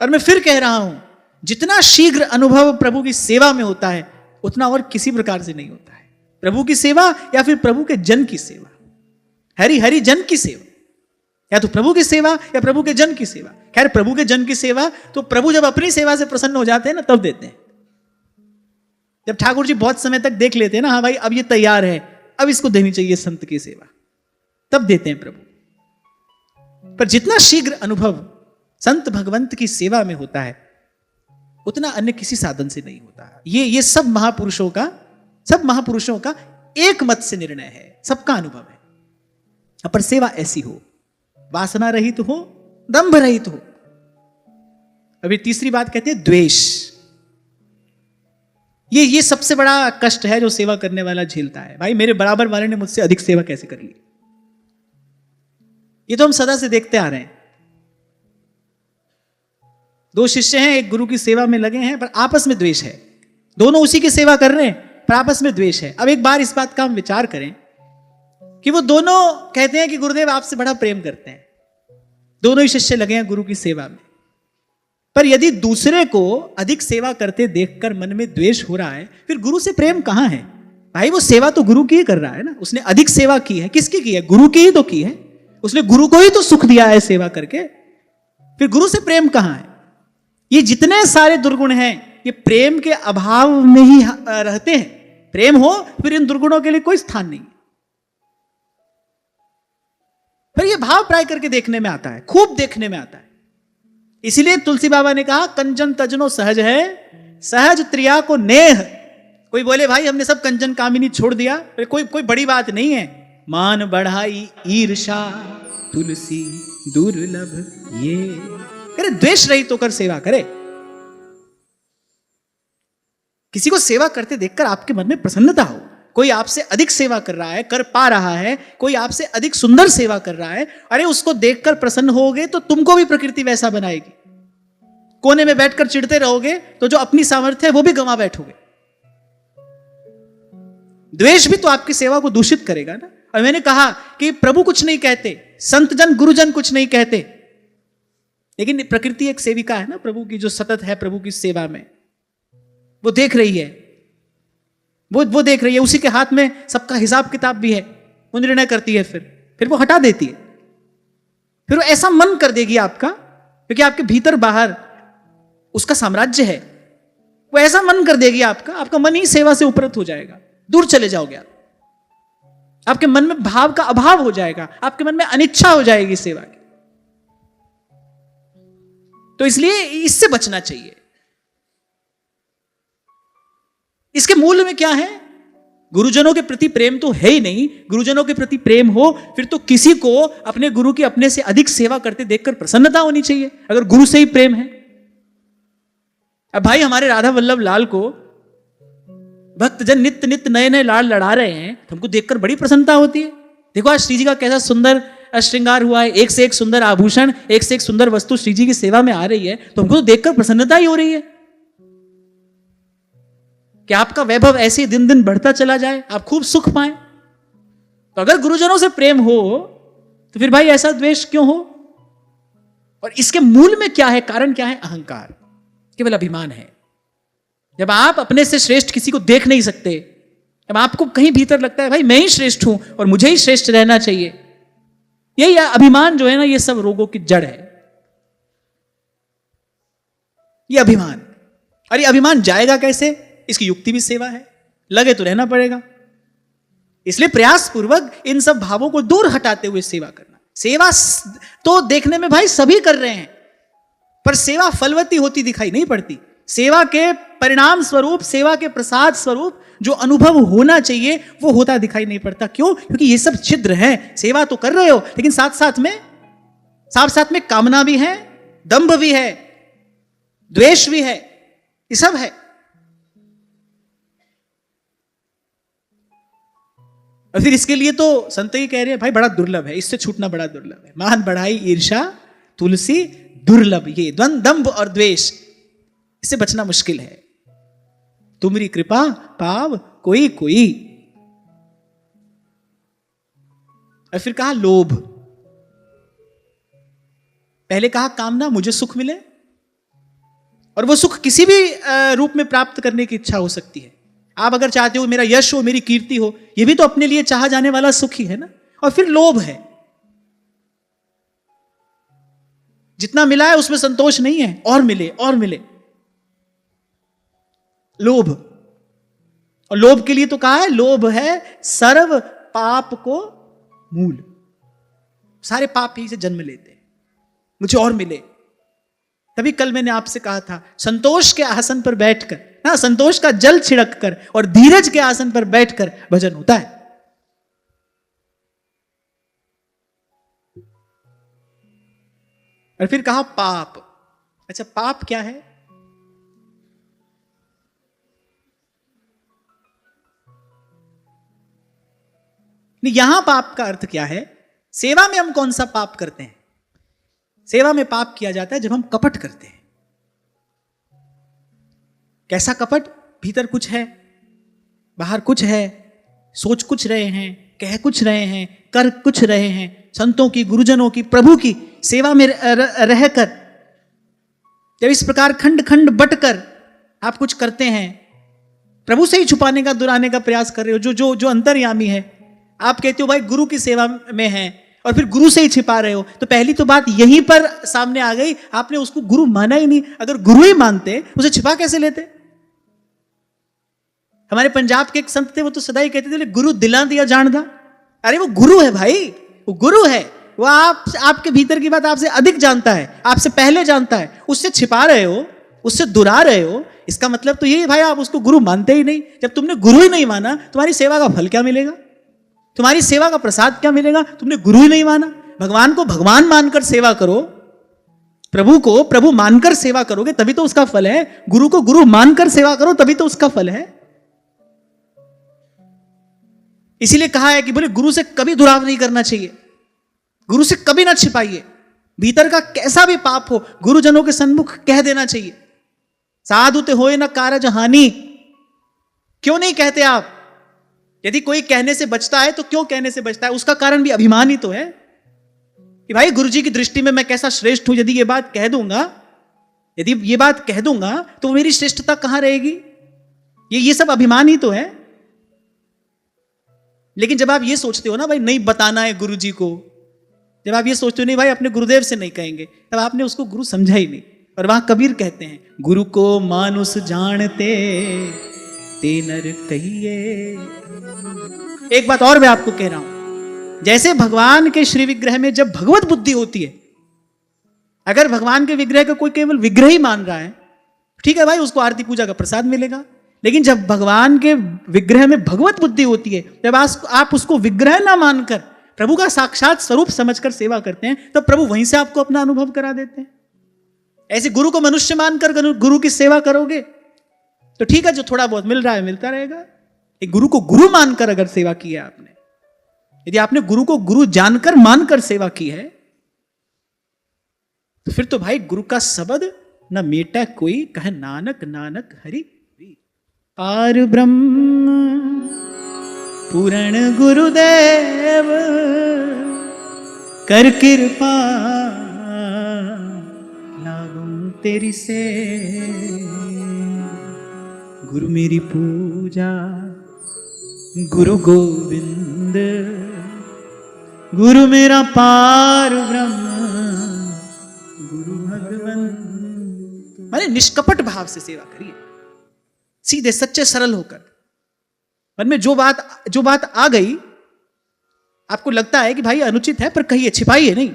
और मैं फिर कह रहा हूं, जितना शीघ्र अनुभव प्रभु की सेवा में होता है, उतना और किसी प्रकार से नहीं होता है। प्रभु की सेवा या फिर प्रभु के जन की सेवा, हरि हरि जन की सेवा, या तो प्रभु की सेवा या प्रभु के जन की सेवा। खैर प्रभु के जन की सेवा तो प्रभु जब अपनी सेवा से प्रसन्न हो जाते हैं ना, तब देते हैं। जब ठाकुर जी बहुत समय तक देख लेते हैं ना, हाँ भाई अब ये तैयार है, अब इसको देनी चाहिए संत की सेवा, तब देते हैं प्रभु। पर जितना शीघ्र अनुभव संत भगवंत की सेवा में होता है, उतना अन्य किसी साधन से नहीं होता। ये सब महापुरुषों का एक मत से निर्णय है, सबका अनुभव है। पर सेवा ऐसी हो, वासना रहित हो, दंभ रहित हो। अभी तीसरी बात कहते हैं द्वेष। ये सबसे बड़ा कष्ट है जो सेवा करने वाला झेलता है। भाई मेरे बराबर वाले ने मुझसे अधिक सेवा कैसे कर ली? ये तो हम सदा से देखते आ रहे हैं। दो शिष्य हैं, एक गुरु की सेवा में लगे हैं, पर आपस में द्वेष है। दोनों उसी की सेवा कर रहे हैं, पर आपस में द्वेष है। अब एक बार इस बात का हम विचार करें कि वो दोनों कहते हैं कि गुरुदेव आपसे बड़ा प्रेम करते हैं, दोनों ही शिष्य लगे हैं गुरु की सेवा में। पर यदि दूसरे को अधिक सेवा करते देखकर मन में द्वेष हो रहा है, फिर गुरु से प्रेम कहां है? भाई वो सेवा तो गुरु की ही कर रहा है ना, उसने अधिक सेवा की है। किसकी की है? गुरु की ही तो की है। उसने गुरु को ही तो सुख दिया है सेवा करके, फिर गुरु से प्रेम कहां है? ये जितने सारे दुर्गुण हैं, ये प्रेम के अभाव में ही रहते हैं। प्रेम हो फिर इन दुर्गुणों के लिए कोई स्थान नहीं। पर ये भाव प्राय करके देखने में आता है, खूब देखने में आता है। इसीलिए तुलसी बाबा ने कहा कंचन तजनो सहज है, सहज त्रिया को नेह। कोई बोले भाई हमने सब कंचन कामिनी छोड़ दिया, कोई बड़ी बात नहीं है। मान बढ़ाई ईर्षा तुलसी दुर्लभ ये। करे द्वेष रहित होकर सेवा करे। किसी को सेवा करते देखकर आपके मन में प्रसन्नता हो। कोई आपसे अधिक सेवा कर रहा है, कर पा रहा है, कोई आपसे अधिक सुंदर सेवा कर रहा है, अरे उसको देखकर प्रसन्न होगे तो तुमको भी प्रकृति वैसा बनाएगी। कोने में बैठकर चिढ़ते रहोगे तो जो अपनी सामर्थ्य है वो भी गंवा बैठोगे। द्वेष भी तो आपकी सेवा को दूषित करेगा ना। और मैंने कहा कि प्रभु कुछ नहीं कहते, संत जन गुरुजन कुछ नहीं कहते, लेकिन प्रकृति एक सेविका है ना प्रभु की, जो सतत है प्रभु की सेवा में। वो देख रही है, वो देख रही है, उसी के हाथ में सबका हिसाब किताब भी है। वो निर्णय करती है, फिर वो हटा देती है। फिर वो ऐसा मन कर देगी आपका, क्योंकि आपके भीतर बाहर उसका साम्राज्य है। वो ऐसा मन कर देगी आपका मन ही सेवा से उपरत हो जाएगा, दूर चले जाओगे आप। आपके मन में भाव का अभाव हो जाएगा, आपके मन में अनिच्छा हो जाएगी सेवा की। तो इसलिए इससे बचना चाहिए। इसके मूल में क्या है? गुरुजनों के प्रति प्रेम तो है ही नहीं। गुरुजनों के प्रति प्रेम हो फिर तो किसी को अपने गुरु की अपने से अधिक सेवा करते देखकर प्रसन्नता होनी चाहिए, अगर गुरु से ही प्रेम है। अब भाई हमारे राधा वल्लभ लाल को भक्तजन नित्य नित्य नए नए लाड़ लड़ा रहे हैं, तो हमको देखकर बड़ी प्रसन्नता होती है। देखो आज श्री जी का कैसा सुंदर श्रृंगार हुआ है, एक से एक सुंदर आभूषण, एक से एक सुंदर वस्तु श्री जी की सेवा में आ रही है, तो हमको तो देखकर प्रसन्नता ही हो रही है कि आपका वैभव ऐसे दिन दिन बढ़ता चला जाए, आप खूब सुख पाए। तो अगर गुरुजनों से प्रेम हो तो फिर भाई ऐसा द्वेष क्यों हो? और इसके मूल में क्या है, कारण क्या है? अहंकार, केवल अभिमान है। जब आप अपने से श्रेष्ठ किसी को देख नहीं सकते, जब आपको कहीं भीतर लगता है भाई मैं ही श्रेष्ठ हूं और मुझे ही श्रेष्ठ रहना चाहिए, यही अभिमान जो है ना, ये सब रोगों की जड़ है। ये अभिमान, अरे अभिमान जाएगा कैसे? इसकी युक्ति भी सेवा है, लगे तो रहना पड़ेगा। इसलिए प्रयास पूर्वक इन सब भावों को दूर हटाते हुए सेवा करना। सेवा तो देखने में भाई सभी कर रहे हैं, पर सेवा फलवती होती दिखाई नहीं पड़ती। सेवा के परिणाम स्वरूप, सेवा के प्रसाद स्वरूप जो अनुभव होना चाहिए वो होता दिखाई नहीं पड़ता। क्यों? क्योंकि ये सब छिद्र हैं। सेवा तो कर रहे हो, लेकिन साथ साथ में कामना भी है, दंभ भी है, द्वेष भी है, ये सब है। और फिर इसके लिए तो संत ही कह रहे हैं भाई बड़ा दुर्लभ है, इससे छूटना बड़ा दुर्लभ है। मान बढ़ाई ईर्षा तुलसी दुर्लभ ये। द्वंद, दंभ और द्वेष, इससे बचना मुश्किल है। तुम्हारी कृपा पाव कोई कोई। और फिर कहा लोभ। पहले कहा कामना, मुझे सुख मिले, और वो सुख किसी भी रूप में प्राप्त करने की इच्छा हो सकती है। आप अगर चाहते हो मेरा यश हो, मेरी कीर्ति हो, ये भी तो अपने लिए चाहा जाने वाला सुख ही है ना। और फिर लोभ है, जितना मिला है उसमें संतोष नहीं है, और मिले और मिले। लोभ, और लोभ के लिए तो कहा है लोभ है सर्व पाप को मूल। सारे पाप यहीं से जन्म लेते हैं, मुझे और मिले। तभी कल मैंने आपसे कहा था, संतोष के आसन पर बैठकर ना, संतोष का जल छिड़क कर और धीरज के आसन पर बैठकर भजन होता है। और फिर कहा पाप। अच्छा, पाप क्या है? यहां पाप का अर्थ क्या है? सेवा में हम कौन सा पाप करते हैं? सेवा में पाप किया जाता है जब हम कपट करते हैं। कैसा कपट? भीतर कुछ है, बाहर कुछ है, सोच कुछ रहे हैं, कह कुछ रहे हैं, कर कुछ रहे हैं। संतों की, गुरुजनों की, प्रभु की सेवा में रहकर जब इस प्रकार खंड खंड बटकर आप कुछ करते हैं, प्रभु से ही छुपाने का, दुराने का प्रयास कर रहे हो, जो अंतर्यामी है। आप कहते हो भाई गुरु की सेवा में है, और फिर गुरु से ही छिपा रहे हो। तो पहली तो बात यहीं पर सामने आ गई, आपने उसको गुरु माना ही नहीं। अगर गुरु ही मानते, उसे छिपा कैसे लेते? हमारे पंजाब के एक संत थे, वो तो सदा ही कहते थे गुरु दिला दिया जानदा। अरे वो गुरु है भाई, वो गुरु है, वो आपके भीतर की बात आपसे अधिक जानता है, आपसे पहले जानता है। उससे छिपा रहे हो, उससे दुरा रहे हो, इसका मतलब तो यही भाई आप उसको गुरु मानते ही नहीं। जब तुमने गुरु ही नहीं माना, तुम्हारी सेवा का फल क्या मिलेगा? तुम्हारी सेवा का प्रसाद क्या मिलेगा? तुमने गुरु ही नहीं माना। भगवान को भगवान मानकर सेवा करो, प्रभु को प्रभु मानकर सेवा करोगे तभी तो उसका फल है। गुरु को गुरु मानकर सेवा करो तभी तो उसका फल है। इसीलिए कहा है कि बोले गुरु से कभी दुराव नहीं करना चाहिए, गुरु से कभी ना छिपाइए। भीतर का कैसा भी पाप हो गुरुजनों के सन्मुख कह देना चाहिए। साधु ते होए ना कारज हानि, क्यों नहीं कहते आप? यदि कोई कहने से बचता है तो क्यों कहने से बचता है? उसका कारण भी अभिमान ही तो है कि भाई गुरुजी की दृष्टि में मैं कैसा श्रेष्ठ हूं। यदि ये बात कह दूंगा, यदि ये बात कह दूंगा तो मेरी श्रेष्ठता कहां रहेगी? ये सब अभिमान ही तो है। लेकिन जब आप ये सोचते हो ना भाई नहीं बताना है गुरुजी को, जब आप ये सोचते हो नहीं भाई अपने गुरुदेव से नहीं कहेंगे, तब आपने उसको गुरु समझा ही नहीं। और वहां कबीर कहते हैं, गुरु को मानुष जानते ते नर कहिए। एक बात और मैं आपको कह रहा हूं, जैसे भगवान के श्री विग्रह में जब भगवत बुद्धि होती है, अगर भगवान के विग्रह को कोई केवल विग्रह ही मान रहा है, ठीक है भाई, उसको आरती पूजा का प्रसाद मिलेगा। लेकिन जब भगवान के विग्रह में भगवत बुद्धि होती है, जब आप उसको विग्रह ना मानकर प्रभु का साक्षात स्वरूप समझकर सेवा करते हैं, तब प्रभु वहीं से आपको अपना अनुभव करा देते हैं। ऐसे गुरु को मनुष्य मानकर गुरु की सेवा करोगे तो ठीक है, जो थोड़ा बहुत मिल रहा है मिलता रहेगा। एक गुरु को गुरु मानकर अगर सेवा की है आपने, यदि आपने गुरु को गुरु जानकर मानकर सेवा की है, तो फिर तो भाई गुरु का शब्द न मेटा कोई, कहे नानक नानक हरि। पार ब्रह्म पूर्ण गुरुदेव कर कृपा लागूं तेरी से। गुरु मेरी पूजा गुरु गोविंद, गुरु मेरा पार ब्रह्म गुरु भगवंत। माने निष्कपट भाव से सेवा करिए, सीधे सच्चे सरल होकर। मन में जो बात आ गई, आपको लगता है कि भाई अनुचित है, पर कहिए, छिपाइए नहीं।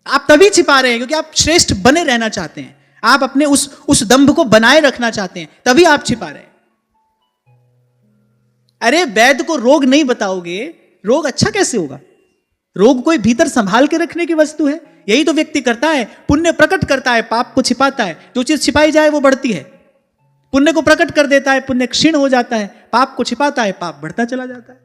आप तभी छिपा रहे हैं क्योंकि आप श्रेष्ठ बने रहना चाहते हैं, आप अपने उस दंभ को बनाए रखना चाहते हैं, तभी आप छिपा रहे हैं। अरे वैद्य को रोग नहीं बताओगे, रोग अच्छा कैसे होगा? रोग कोई भीतर संभाल के रखने की वस्तु है। यही तो व्यक्ति करता है, पुण्य प्रकट करता है, पाप को छिपाता है। जो चीज छिपाई जाए वो बढ़ती है। पुण्य को प्रकट कर देता है, पुण्य क्षीण हो जाता है। पाप को छिपाता है, पाप बढ़ता चला जाता है।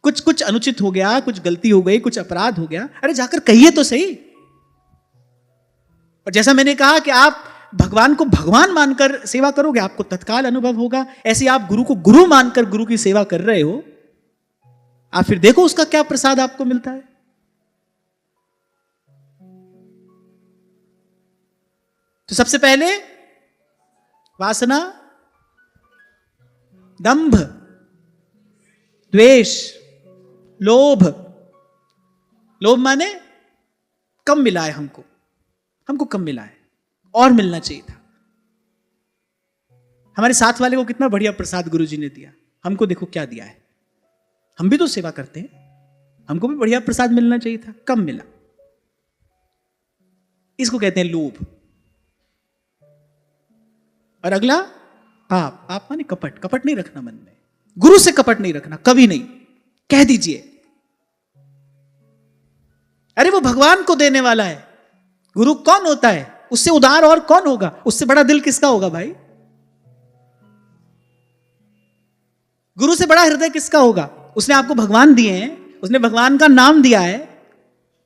कुछ अनुचित हो गया, कुछ गलती हो गई, कुछ अपराध हो गया, अरे जाकर कहिए तो सही। और जैसा मैंने कहा कि आप भगवान को भगवान मानकर सेवा करोगे, आपको तत्काल अनुभव होगा। ऐसे आप गुरु को गुरु मानकर गुरु की सेवा कर रहे हो, आप फिर देखो उसका क्या प्रसाद आपको मिलता है। तो सबसे पहले वासना, दंभ, द्वेष, लोभ। लोभ माने कम मिला है, हमको कम मिला है और मिलना चाहिए था। हमारे साथ वाले को कितना बढ़िया प्रसाद गुरुजी ने दिया, हमको देखो क्या दिया है। हम भी तो सेवा करते हैं, हमको भी बढ़िया प्रसाद मिलना चाहिए था, कम मिला। इसको कहते हैं लोभ। और अगला पाप। पाप माने कपट। कपट नहीं रखना मन में, गुरु से कपट नहीं रखना, कभी नहीं। कह दीजिए, अरे वो भगवान को देने वाला है। गुरु कौन होता है? उससे उदार और कौन होगा? उससे बड़ा दिल किसका होगा भाई? गुरु से बड़ा हृदय किसका होगा? उसने आपको भगवान दिए हैं, उसने भगवान का नाम दिया है,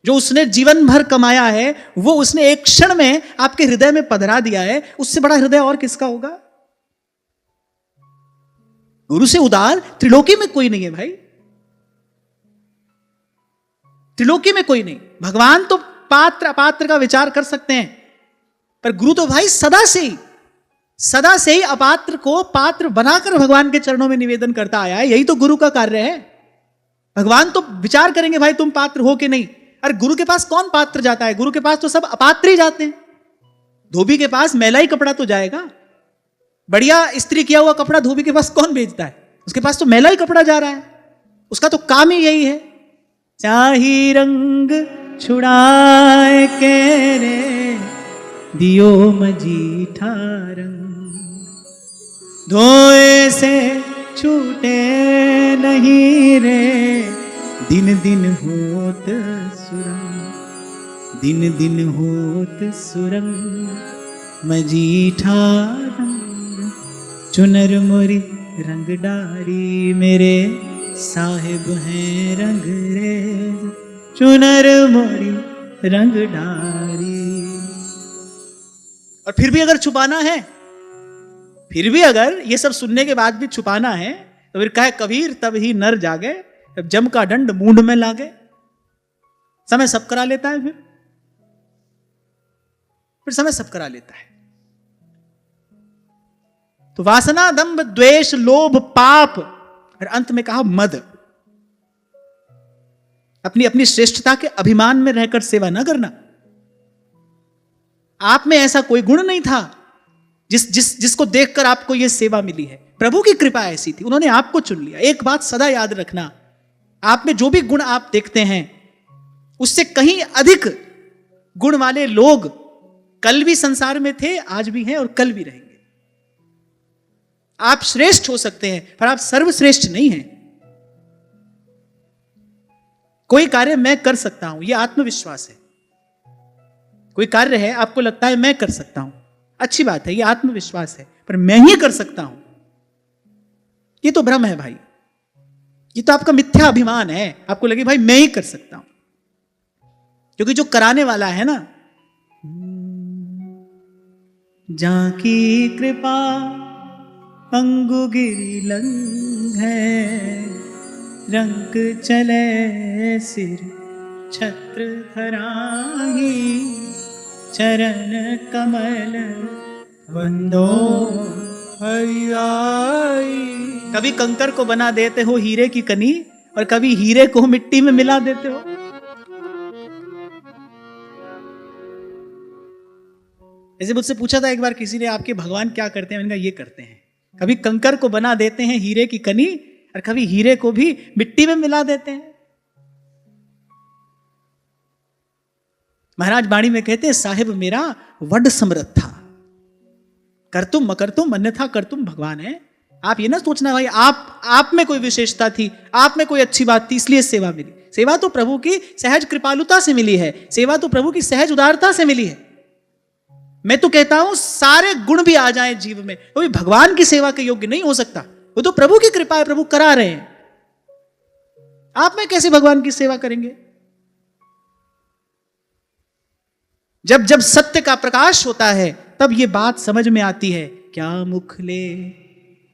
जो उसने जीवन भर कमाया है वो उसने एक क्षण में आपके हृदय में पधरा दिया है। उससे बड़ा हृदय और किसका होगा? गुरु से उदार त्रिलोकी में कोई नहीं है भाई, त्रिलोकी में कोई नहीं। भगवान तो पात्र अपात्र का विचार कर सकते हैं, पर गुरु तो भाई सदा से ही अपात्र को पात्र बनाकर भगवान के चरणों में निवेदन करता आया है। यही तो गुरु का कार्य है। भगवान तो विचार करेंगे भाई तुम पात्र हो कि नहीं। अरे गुरु के पास कौन पात्र जाता है? गुरु के पास तो सब अपात्र ही जाते हैं। धोबी के पास मैला ही कपड़ा तो जाएगा, बढ़िया इस्त्री किया हुआ कपड़ा धोबी के पास कौन भेजता है? उसके पास तो मैला ही कपड़ा जा रहा है, उसका तो काम ही यही है। चाही रंग छुड़ाए के रे दियो मजीठा रंग, धोए से छूटे नहीं रे, दिन दिन होत सुरंग, दिन दिन होत सुरंग, मजीठा रंग, चुनर मोरी रंग डारी, मेरे साहिब हैं रंग रेज, चुनर मोरी रंग डारी। और फिर भी अगर छुपाना है, फिर भी अगर ये सब सुनने के बाद भी छुपाना है, तो फिर कहे कबीर तब ही नर जागे, जब जम का दंड मूंड में लागे। समय सब करा लेता है, फिर समय सब करा लेता है। तो वासना, दंभ, द्वेष, लोभ, पाप, और अंत में कहा मद। अपनी अपनी श्रेष्ठता के अभिमान में रहकर सेवा न करना। आप में ऐसा कोई गुण नहीं था जिसको देखकर आपको यह सेवा मिली है। प्रभु की कृपा ऐसी थी, उन्होंने आपको चुन लिया। एक बात सदा याद रखना, आप में जो भी गुण आप देखते हैं, उससे कहीं अधिक गुण वाले लोग कल भी संसार में थे, आज भी हैं और कल भी रहेंगे। आप श्रेष्ठ हो सकते हैं, पर आप सर्वश्रेष्ठ नहीं हैं। कोई कार्य मैं कर सकता हूं, यह आत्मविश्वास है। कोई कार्य है, आपको लगता है मैं कर सकता हूं, अच्छी बात है, यह आत्मविश्वास है, पर मैं ही कर सकता हूं, यह तो भ्रम है भाई। ये तो आपका मिथ्या अभिमान है। आपको लगे भाई मैं ही कर सकता हूं, क्योंकि जो कराने वाला है ना, जाकी कृपा अंगु गिरी लंग है, रंग चले सिर छत्र धराही, चरण कमल वंदो हरियाई। कभी कंकर को बना देते हो हीरे की कनी, और कभी हीरे को मिट्टी में मिला देते हो। ऐसे मुझसे पूछा था एक बार किसी ने, आपके भगवान क्या करते हैं? मैंने कहा ये करते हैं, कभी कंकर को बना देते हैं हीरे की कनी, और कभी हीरे को भी मिट्टी में मिला देते हैं। महाराज वाणी में कहते हैं, साहिब मेरा वड समृद्ध था, कर तुम मकर तुम अन्यथा कर तुम भगवान है। आप ये ना सोचना भाई आप में कोई विशेषता थी, आप में कोई अच्छी बात थी इसलिए सेवा मिली। सेवा तो प्रभु की सहज कृपालुता से मिली है, सेवा तो प्रभु की सहज उदारता से मिली है। मैं तो कहता हूं सारे गुण भी आ जाएं जीव में, तो भी भगवान की सेवा के योग्य नहीं हो सकता। वो तो प्रभु की कृपा है, प्रभु करा रहे हैं। आप में कैसे भगवान की सेवा करेंगे? जब जब सत्य का प्रकाश होता है, तब ये बात समझ में आती है। क्या मुख ले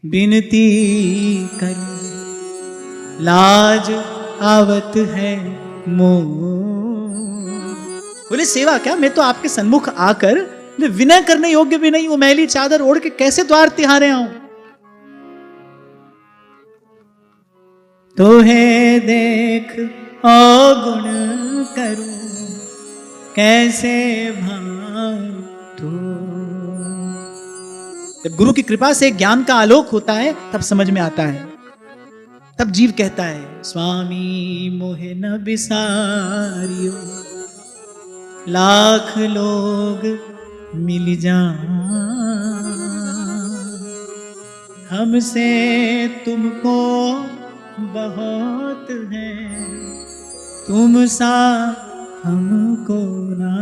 बिनती कर, लाज आवत है मोह। बोले सेवा क्या, मैं तो आपके सन्मुख आकर विनय करने योग्य भी नहीं हूं। मैली चादर ओढ़ के कैसे द्वार तिहारे आऊं? तो है देख अवगुण करूं, कैसे भाऊं तो। जब गुरु की कृपा से ज्ञान का आलोक होता है, तब समझ में आता है। तब जीव कहता है, स्वामी मोहे न बिसारियो, लाख लोग मिल जा, हमसे तुमको बहुत है, तुम सा हमको ना,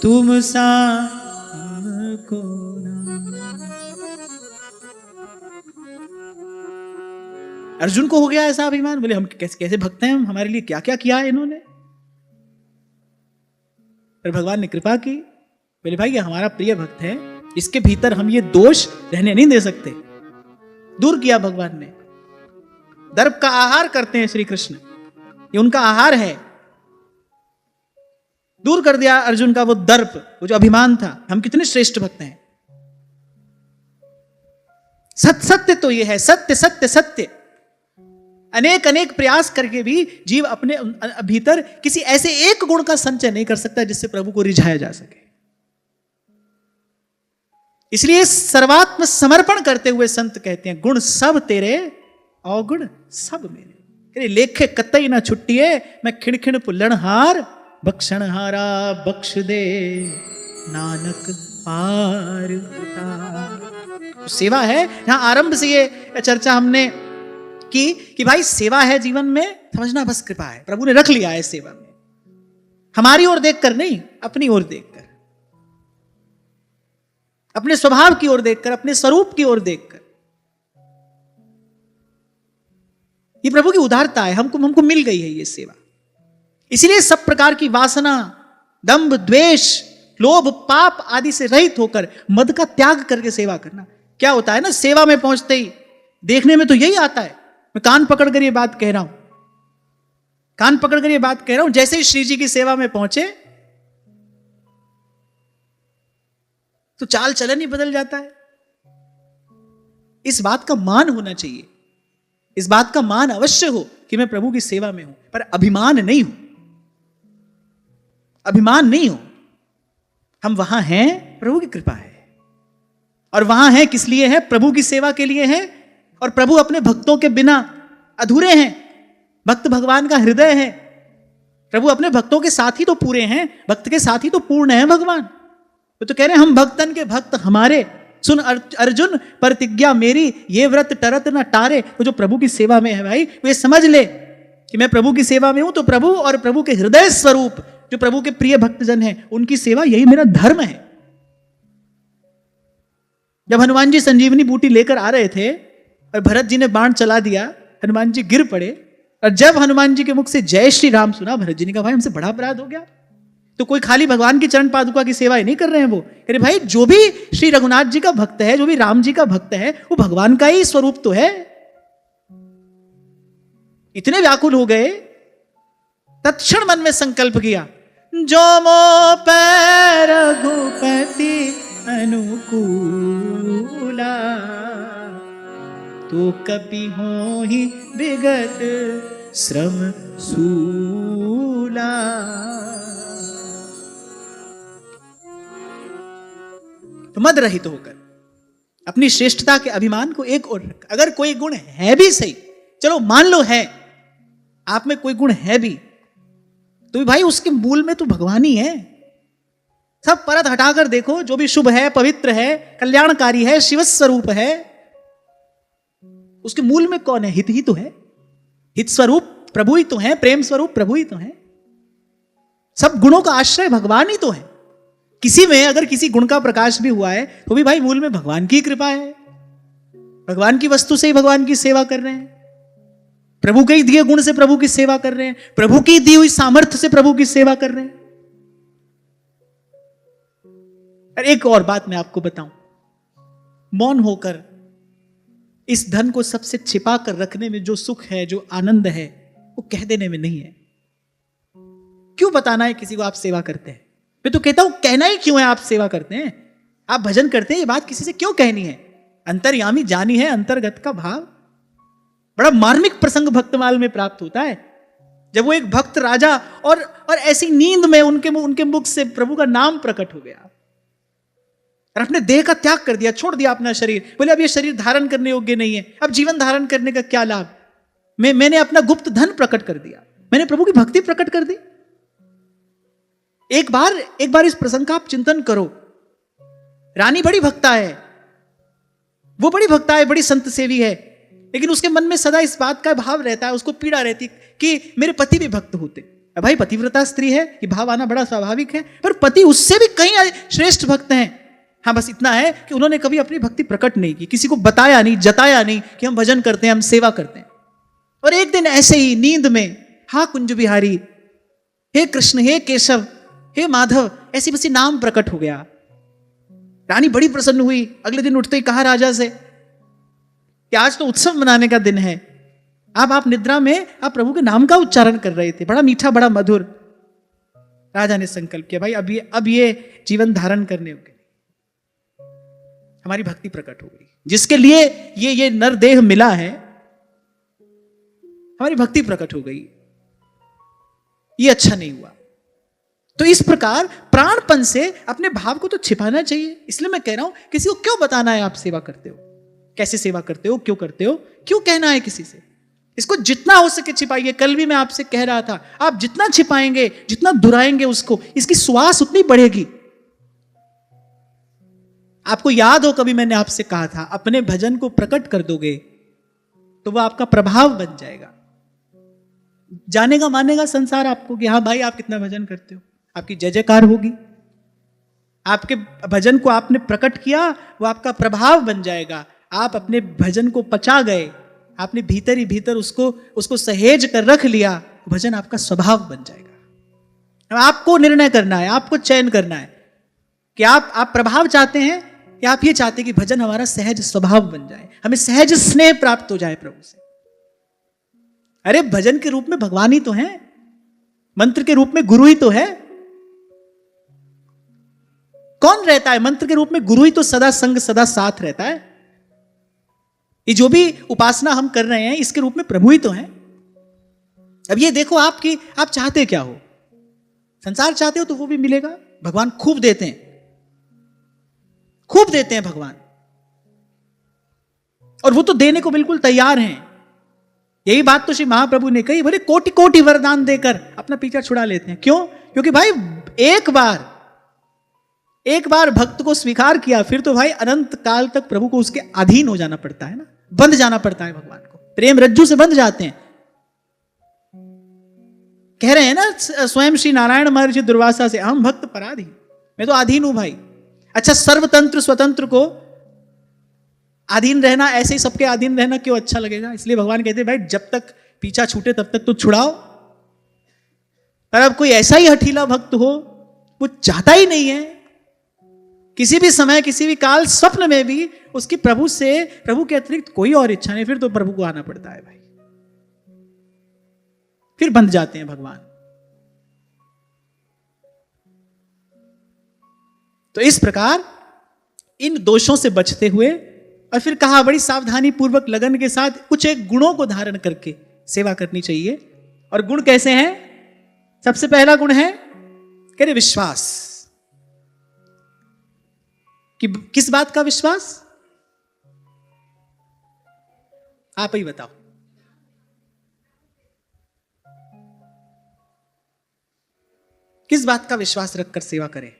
तुम सा हमको ना। अर्जुन को हो गया ऐसा अभिमान, बोले हम कैसे भक्त हैं, हम हमारे लिए क्या क्या किया है इन्होंने। फिर भगवान ने कृपा की, बोले भाई ये हमारा प्रिय भक्त है, इसके भीतर हम ये दोष रहने नहीं दे सकते। दूर किया भगवान ने। दर्प का आहार करते हैं श्री कृष्ण, ये उनका आहार है। दूर कर दिया अर्जुन का वो दर्प, वो जो अभिमान था। हम कितने श्रेष्ठ भक्त हैं। सत्य तो ये है, सत्य सत्य सत्य। अनेक अनेक प्रयास करके भी जीव अपने भीतर किसी ऐसे एक गुण का संचय नहीं कर सकता जिससे प्रभु को रिझाया जा सके। इसलिए सर्वात्म समर्पण करते हुए संत कहते हैं, गुण सब तेरे अवगुण सब मेरे, लेखे कतई ना छुट्टिए, मैं खिण खिण पुल्लण हार, बख्शण हारा बख्श दे नानक पार उतार। तो सेवा है, यहां आरंभ से ये चर्चा हमने कि भाई सेवा है जीवन में, समझना बस कृपा है, प्रभु ने रख लिया है सेवा में, हमारी ओर देखकर नहीं, अपनी ओर देखकर, अपने स्वभाव की ओर देखकर, अपने स्वरूप की ओर देखकर। ये प्रभु की उदारता है, हमको मिल गई है ये सेवा। इसीलिए सब प्रकार की वासना, दंभ, द्वेष, लोभ, पाप आदि से रहित होकर मद का त्याग करके सेवा करना। क्या होता है ना, सेवा में पहुंचते ही देखने में तो यही आता है, मैं कान पकड़ कर ये बात कह रहा हूं, कान पकड़ कर ये बात कह रहा हूं, जैसे ही श्री जी की सेवा में पहुंचे तो चाल चलन ही बदल जाता है। इस बात का मान होना चाहिए, इस बात का मान अवश्य हो कि मैं प्रभु की सेवा में हूं, पर अभिमान नहीं हो, अभिमान नहीं हो। हम वहां हैं, प्रभु की कृपा है, और वहां हैं किस लिए है? प्रभु की सेवा के लिए है। और प्रभु अपने भक्तों के बिना अधूरे हैं, भक्त भगवान का हृदय है। प्रभु अपने भक्तों के साथ ही तो पूरे हैं, भक्त के साथ ही तो पूर्ण है भगवान। वो तो कह रहे हैं हम भक्तन के भक्त हमारे, सुन अर्जुन प्रतिज्ञा मेरी, ये व्रत टरत न टारे। तो जो प्रभु की सेवा में है भाई, वो ये समझ ले कि मैं प्रभु की सेवा में हूं, तो प्रभु और प्रभु के हृदय स्वरूप जो प्रभु के प्रिय भक्तजन हैं, उनकी सेवा यही मेरा धर्म है। जब हनुमान जी संजीवनी बूटी लेकर आ रहे थे और भरत जी ने बाण चला दिया, हनुमान जी गिर पड़े, और जब हनुमान जी के मुख से जय श्री राम सुना, भरत जी ने कहा भाई हमसे बड़ा अपराध हो गया। तो कोई खाली भगवान की चरण पादुका की सेवा ही नहीं कर रहे हैं, वो कह रहे भाई जो भी श्री रघुनाथ जी का भक्त है, जो भी राम जी का भक्त है, वो भगवान का ही स्वरूप तो है। इतने व्याकुल हो गए, तत्क्षण मन में संकल्प किया, जो मो पे रघुपति अनुकूला, तो कपि हो ही विगत श्रम सूला। तो मद रहित होकर अपनी श्रेष्ठता के अभिमान को एक ओर रख। अगर कोई गुण है भी सही, चलो मान लो है, आप में कोई गुण है भी, तो भाई उसके मूल में तो भगवान ही है। सब परत हटाकर देखो, जो भी शुभ है, पवित्र है, कल्याणकारी है, शिव स्वरूप है, उसके मूल में कौन है? हित ही तो है। हित स्वरूप प्रभु ही तो है, प्रेम स्वरूप प्रभु ही तो है, सब गुणों का आश्रय भगवान ही तो है। किसी में अगर किसी गुण का प्रकाश भी हुआ है, तो भी भाई मूल में भगवान की कृपा है, भगवान की वस्तु से ही भगवान की सेवा कर रहे हैं, प्रभु के ही दिए गुण से प्रभु की सेवा कर रहे हैं, प्रभु की दी हुई सामर्थ्य से प्रभु की सेवा कर रहे हैं। और एक और बात मैं आपको बताऊं, मौन होकर इस धन को सबसे छिपा कर रखने में जो सुख है, जो आनंद है, वो कह देने में नहीं है। क्यों बताना है किसी को आप सेवा करते हैं? मैं तो कहता हूं कहना ही क्यों है आप सेवा करते हैं, आप भजन करते हैं, ये बात किसी से क्यों कहनी है? अंतर्यामी जानी है अंतर्गत का भाव। बड़ा मार्मिक प्रसंग भक्तमाल में प्राप्त होता है, जब वो एक भक्त राजा और ऐसी नींद में उनके मुख से प्रभु का नाम प्रकट हो गया और अपने देह का त्याग कर दिया, छोड़ दिया अपना शरीर। बोले अब ये शरीर धारण करने योग्य नहीं है, अब जीवन धारण करने का क्या लाभ? मैंने अपना गुप्त धन प्रकट कर दिया, मैंने प्रभु की भक्ति प्रकट कर दी। एक बार इस प्रसंग का आप चिंतन करो। रानी बड़ी भक्ता है, वो बड़ी भक्ता है, बड़ी संत सेवी है, लेकिन उसके मन में सदा इस बात का भाव रहता है, उसको पीड़ा रहती कि मेरे पति भी भक्त होते। भाई पतिव्रता स्त्री है, ये भाव आना बड़ा स्वाभाविक है, पर पति उससे भी कहीं श्रेष्ठ भक्त हैं। हाँ, बस इतना है कि उन्होंने कभी अपनी भक्ति प्रकट नहीं की, किसी को बताया नहीं, जताया नहीं कि हम भजन करते हैं, हम सेवा करते हैं। और एक दिन ऐसे ही नींद में, हा कुंज बिहारी, हे कृष्ण, हे केशव, हे माधव, ऐसी बसी नाम प्रकट हो गया। रानी बड़ी प्रसन्न हुई। अगले दिन उठते ही कहा राजा से कि आज तो उत्सव मनाने का दिन है। आप निद्रा में आप प्रभु के नाम का उच्चारण कर रहे थे, बड़ा मीठा, बड़ा मधुर। राजा ने संकल्प किया, भाई अब ये जीवन धारण करने योग्य, हमारी भक्ति प्रकट हो गई, जिसके लिए ये नरदेह मिला है, हमारी भक्ति प्रकट हो गई। ये अच्छा नहीं हुआ। तो इस प्रकार प्राणपन से अपने भाव को तो छिपाना चाहिए। इसलिए मैं कह रहा हूं, किसी को क्यों बताना है आप सेवा करते हो, कैसे सेवा करते हो, क्यों करते हो, क्यों कहना है किसी से? इसको जितना हो सके छिपाइए। कल भी मैं आपसे कह रहा था, आप जितना छिपाएंगे, जितना दुराएंगे उसको, इसकी सुवास उतनी बढ़ेगी। आपको याद हो कभी मैंने आपसे कहा था, अपने भजन को प्रकट कर दोगे तो वह आपका प्रभाव बन जाएगा। जानेगा मानेगा संसार आपको कि हाँ भाई आप कितना भजन करते हो, आपकी जय जयकार होगी। आपके भजन को आपने प्रकट किया, वो आपका प्रभाव बन जाएगा। आप अपने भजन को पचा गए, आपने भीतर ही भीतर उसको सहेज कर रख लिया, भजन आपका स्वभाव बन जाएगा। अब आपको निर्णय करना है, आपको चयन करना है कि आप प्रभाव चाहते हैं या आप ये चाहते हैं कि भजन हमारा सहज स्वभाव बन जाए, हमें सहज स्नेह प्राप्त हो जाए प्रभु से। अरे भजन के रूप में भगवान ही तो है, मंत्र के रूप में गुरु ही तो है। कौन रहता है मंत्र के रूप में? गुरु ही तो सदा संग सदा साथ रहता है। ये जो भी उपासना हम कर रहे हैं इसके रूप में प्रभु ही तो है। अब ये देखो आप चाहते क्या हो? संसार चाहते हो तो वो भी मिलेगा। भगवान खूब देते हैं, खूब देते हैं भगवान, और वो तो देने को बिल्कुल तैयार हैं। यही बात तो श्री महाप्रभु ने कही, बोले कोटि कोटि वरदान देकर अपना पीछा छुड़ा लेते हैं। क्यों? क्योंकि भाई एक बार भक्त को स्वीकार किया फिर तो भाई अनंत काल तक प्रभु को उसके अधीन हो जाना पड़ता है ना, बंध जाना पड़ता है भगवान को, प्रेम रज्जू से बंध जाते हैं। कह रहे हैं ना स्वयं श्री नारायण महर्षि दुर्वासा से, हम भक्त पराधीन, मैं तो अधीन हूं भाई। अच्छा, सर्वतंत्र स्वतंत्र को अधीन रहना, ऐसे ही सबके अधीन रहना क्यों अच्छा लगेगा? इसलिए भगवान कहते हैं भाई जब तक पीछा छूटे तब तक तो छुड़ाओ। पर अब कोई ऐसा ही हठीला भक्त हो, वो चाहता ही नहीं है किसी भी समय किसी भी काल स्वप्न में भी उसकी प्रभु के अतिरिक्त कोई और इच्छा नहीं, फिर तो प्रभु को आना पड़ता है भाई, फिर बंध जाते हैं भगवान। तो इस प्रकार इन दोषों से बचते हुए, और फिर कहा बड़ी सावधानी पूर्वक लगन के साथ कुछ एक गुणों को धारण करके सेवा करनी चाहिए। और गुण कैसे हैं? सबसे पहला गुण है कह रहे विश्वास। कि किस बात का विश्वास? आप ही बताओ। किस बात का विश्वास रखकर सेवा करें?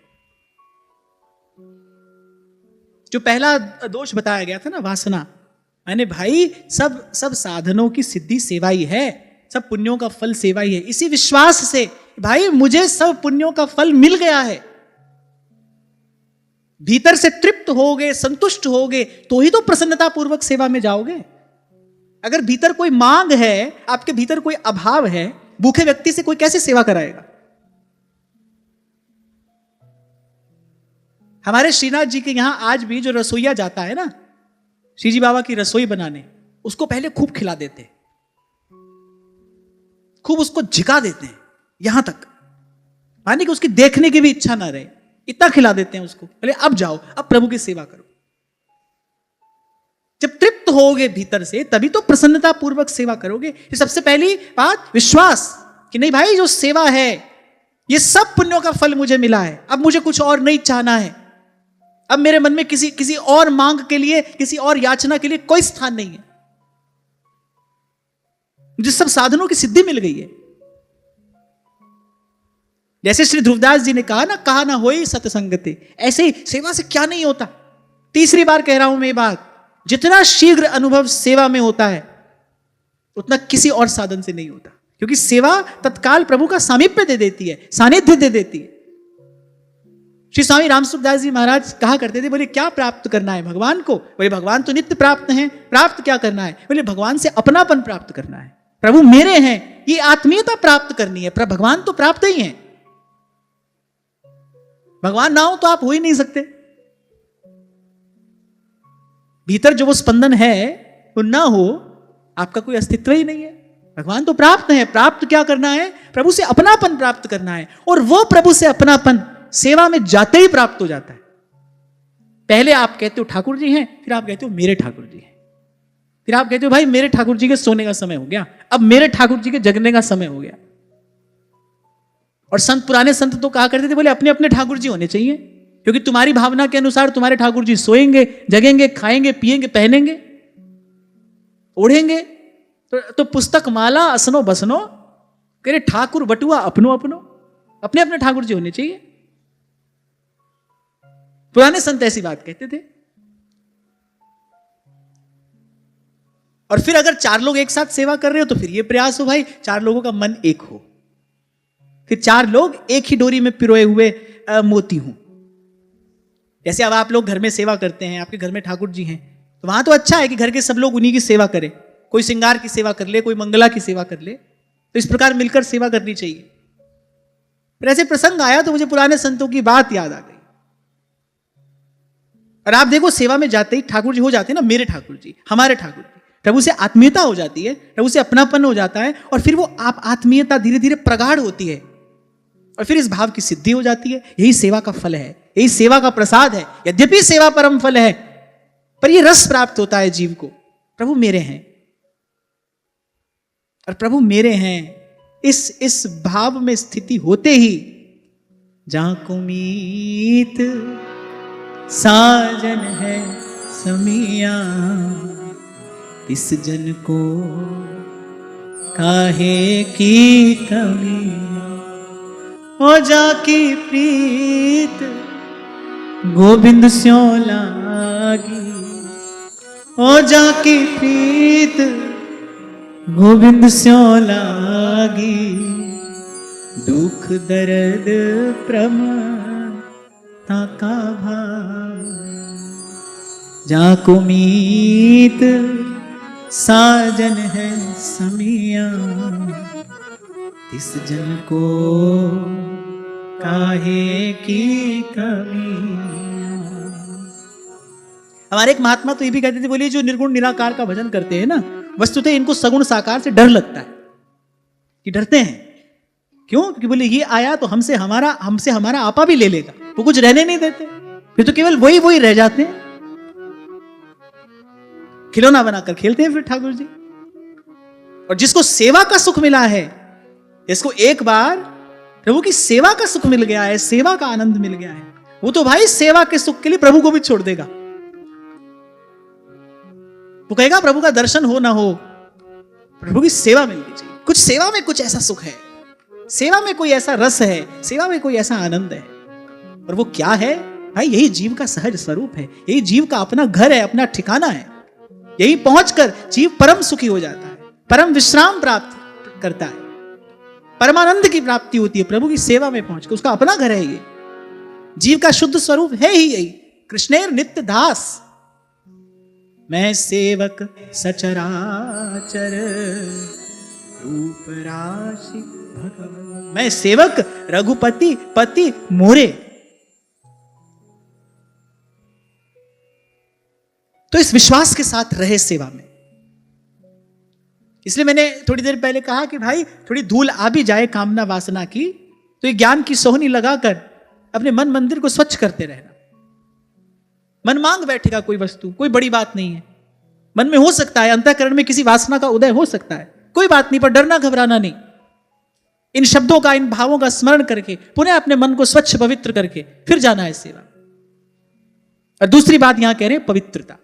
जो पहला दोष बताया गया था ना, वासना, मैंने भाई सब साधनों की सिद्धि सेवा ही है, सब पुण्यों का फल सेवा ही है। इसी विश्वास से भाई मुझे सब पुण्यों का फल मिल गया है, भीतर से तृप्त होगे, संतुष्ट होगे तो ही तो प्रसन्नता पूर्वक सेवा में जाओगे। अगर भीतर कोई मांग है, आपके भीतर कोई अभाव है, भूखे व्यक्ति से कोई कैसे सेवा कराएगा? हमारे श्रीनाथ जी के यहां आज भी जो रसोईया जाता है ना श्री जी बाबा की रसोई बनाने, उसको पहले खूब खिला देते हैं, खूब उसको झिका देते हैं, यहां तक माने कि उसकी देखने की भी इच्छा ना रहे, इतना खिला देते हैं उसको। बोले अब जाओ, अब प्रभु की सेवा करो। जब तृप्त होगे भीतर से तभी तो प्रसन्नता पूर्वक सेवा करोगे। सबसे पहली बात विश्वास कि नहीं भाई जो सेवा है ये सब पुण्यों का फल मुझे मिला है, अब मुझे कुछ और नहीं चाहना है, अब मेरे मन में किसी और मांग के लिए, किसी और याचना के लिए कोई स्थान नहीं है, मुझे सब साधनों की सिद्धि मिल गई है। जैसे श्री ध्रुवदास जी ने कहा ना होई सत्संगते, ऐसे ही सेवा से क्या नहीं होता। तीसरी बार कह रहा हूं मैं ये बात, जितना शीघ्र अनुभव सेवा में होता है उतना किसी और साधन से नहीं होता, क्योंकि सेवा तत्काल प्रभु का सामीप्य दे देती है, सानिध्य दे देती है। श्री स्वामी रामसुखदास जी महाराज कहा करते थे, बोले क्या प्राप्त करना है भगवान को? बोले भगवान तो नित्य प्राप्त हैं, प्राप्त क्या करना है? बोले भगवान से अपनापन प्राप्त करना है, प्रभु मेरे हैं, ये आत्मीयता प्राप्त करनी है। पर भगवान तो प्राप्त ही हैं, भगवान ना हो तो आप हो ही नहीं सकते। भीतर जो वो स्पंदन है वो ना हो, आपका कोई अस्तित्व ही नहीं है। भगवान तो प्राप्त है, प्राप्त क्या करना है? प्रभु से अपनापन प्राप्त करना है, और वो प्रभु से अपनापन सेवा में जाते ही प्राप्त हो जाता है। पहले आप कहते हो ठाकुर जी हैं, फिर आप कहते हो मेरे ठाकुर जी हैं, फिर आप कहते हो भाई मेरे ठाकुर जी के सोने का समय हो गया, अब मेरे ठाकुर जी के जगने का समय हो गया। और पुराने संत तो कहा करते थे, बोले अपने अपने ठाकुर जी होने चाहिए, क्योंकि तुम्हारी भावना के अनुसार तुम्हारे ठाकुर जी सोएंगे, जगेंगे, खाएंगे, पिएंगे, पहनेंगे, ओढ़ेंगे। तो पुस्तक माला असनो बसनो करे ठाकुर बटुआ अपनो अपनो, अपने अपने ठाकुर जी होने चाहिए। पुराने संत ऐसी बात कहते थे। और फिर अगर 4 लोग एक साथ सेवा कर रहे हो तो फिर ये प्रयास हो भाई 4 लोगों का मन एक हो, फिर 4 लोग एक ही डोरी में पिरोए हुए मोती हूं। जैसे अब आप लोग घर में सेवा करते हैं, आपके घर में ठाकुर जी हैं, तो वहां तो अच्छा है कि घर के सब लोग उन्हीं की सेवा करें, कोई श्रृंगार की सेवा कर ले, कोई मंगला की सेवा कर ले, तो इस प्रकार मिलकर सेवा करनी चाहिए। फिर ऐसे प्रसंग आया तो मुझे पुराने संतों की बात याद आ गई। और आप देखो सेवा में जाते ही ठाकुर जी हो जाते हैं ना, मेरे ठाकुर जी, हमारे ठाकुर जी, प्रभु से आत्मीयता हो जाती है, प्रभु से अपनापन हो जाता है, और फिर वो आप आत्मीयता धीरे धीरे प्रगाढ़ होती है, और फिर इस भाव की सिद्धि हो जाती है। यही सेवा का फल है, यही सेवा का प्रसाद है। यद्यपि सेवा परम फल है, पर यह रस प्राप्त होता है जीव को, प्रभु मेरे हैं और प्रभु मेरे हैं। इस भाव में स्थिति होते ही जहां कुमीत साजन है समिया, इस जन को काहे की कमी, हो जाकी प्रीत गोविंद स्यों लागी, हो जाकी प्रीत गोविंद स्यों लागी, दुख दर्द प्रमता का भाव, जाको मीत साजन है समिया, इस जन को काहे की कमी। हमारे एक महात्मा तो ये भी कहते थे, बोलिए जो निर्गुण निराकार का भजन करते हैं ना, वस्तुतः इनको सगुण साकार से डर लगता है, कि डरते हैं। क्यों? क्योंकि बोले ये आया तो हमसे हमारा आपा भी ले लेगा, वो कुछ रहने नहीं देते, फिर तो केवल वही रह जाते हैं, खिलौना बनाकर खेलते हैं फिर ठाकुर जी। और जिसको सेवा का सुख मिला है, इसको एक बार प्रभु की सेवा का सुख मिल गया है, सेवा का आनंद मिल गया है, वो तो भाई सेवा के सुख के लिए प्रभु को भी छोड़ देगा। वो कहेगा प्रभु का दर्शन हो ना हो, प्रभु की सेवा मिलनी चाहिए। कुछ सेवा में कुछ ऐसा सुख है, सेवा में कोई ऐसा रस है, सेवा में कोई ऐसा आनंद है। और वो क्या है भाई? यही जीव का सहज स्वरूप है, यही जीव का अपना घर है, अपना ठिकाना है। यही पहुंचकर जीव परम सुखी हो जाता है, परम विश्राम प्राप्त करता है, परमानंद की प्राप्ति होती है प्रभु की सेवा में पहुंचकर। उसका अपना घर है ये, जीव का शुद्ध स्वरूप है ही यही। कृष्णेर नित्य दास, मैं सेवक सचराचर रूप राशि भगवान, मैं सेवक रघुपति पति मोरे। तो इस विश्वास के साथ रहे सेवा में। इसलिए मैंने थोड़ी देर पहले कहा कि भाई थोड़ी धूल आ भी जाए कामना वासना की, तो ये ज्ञान की सोहनी लगाकर अपने मन मंदिर को स्वच्छ करते रहना। मन मांग बैठेगा कोई वस्तु, कोई बड़ी बात नहीं है। मन में हो सकता है, अंतःकरण में किसी वासना का उदय हो सकता है, कोई बात नहीं, पर डरना घबराना नहीं। इन शब्दों का, इन भावों का स्मरण करके पुनः अपने मन को स्वच्छ पवित्र करके फिर जाना है सेवा। और दूसरी बात यहां कह रहे हैं पवित्रता,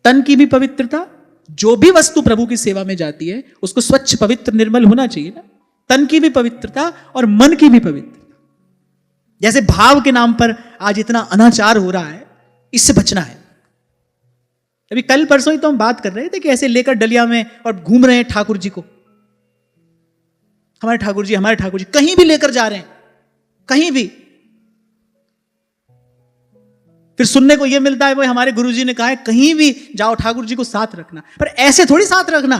तन की भी पवित्रता। जो भी वस्तु प्रभु की सेवा में जाती है उसको स्वच्छ पवित्र निर्मल होना चाहिए ना। तन की भी पवित्रता और मन की भी पवित्रता। जैसे भाव के नाम पर आज इतना अनाचार हो रहा है, इससे बचना है। अभी कल परसों ही तो हम बात कर रहे थे कि ऐसे लेकर डलिया में और घूम रहे हैं ठाकुर जी को, हमारे ठाकुर जी, हमारे ठाकुर जी, कहीं भी लेकर जा रहे हैं, कहीं भी। फिर सुनने को यह मिलता है वो हमारे गुरुजी ने कहा है कहीं भी जाओ ठाकुर जी को साथ रखना, पर ऐसे थोड़ी साथ रखना।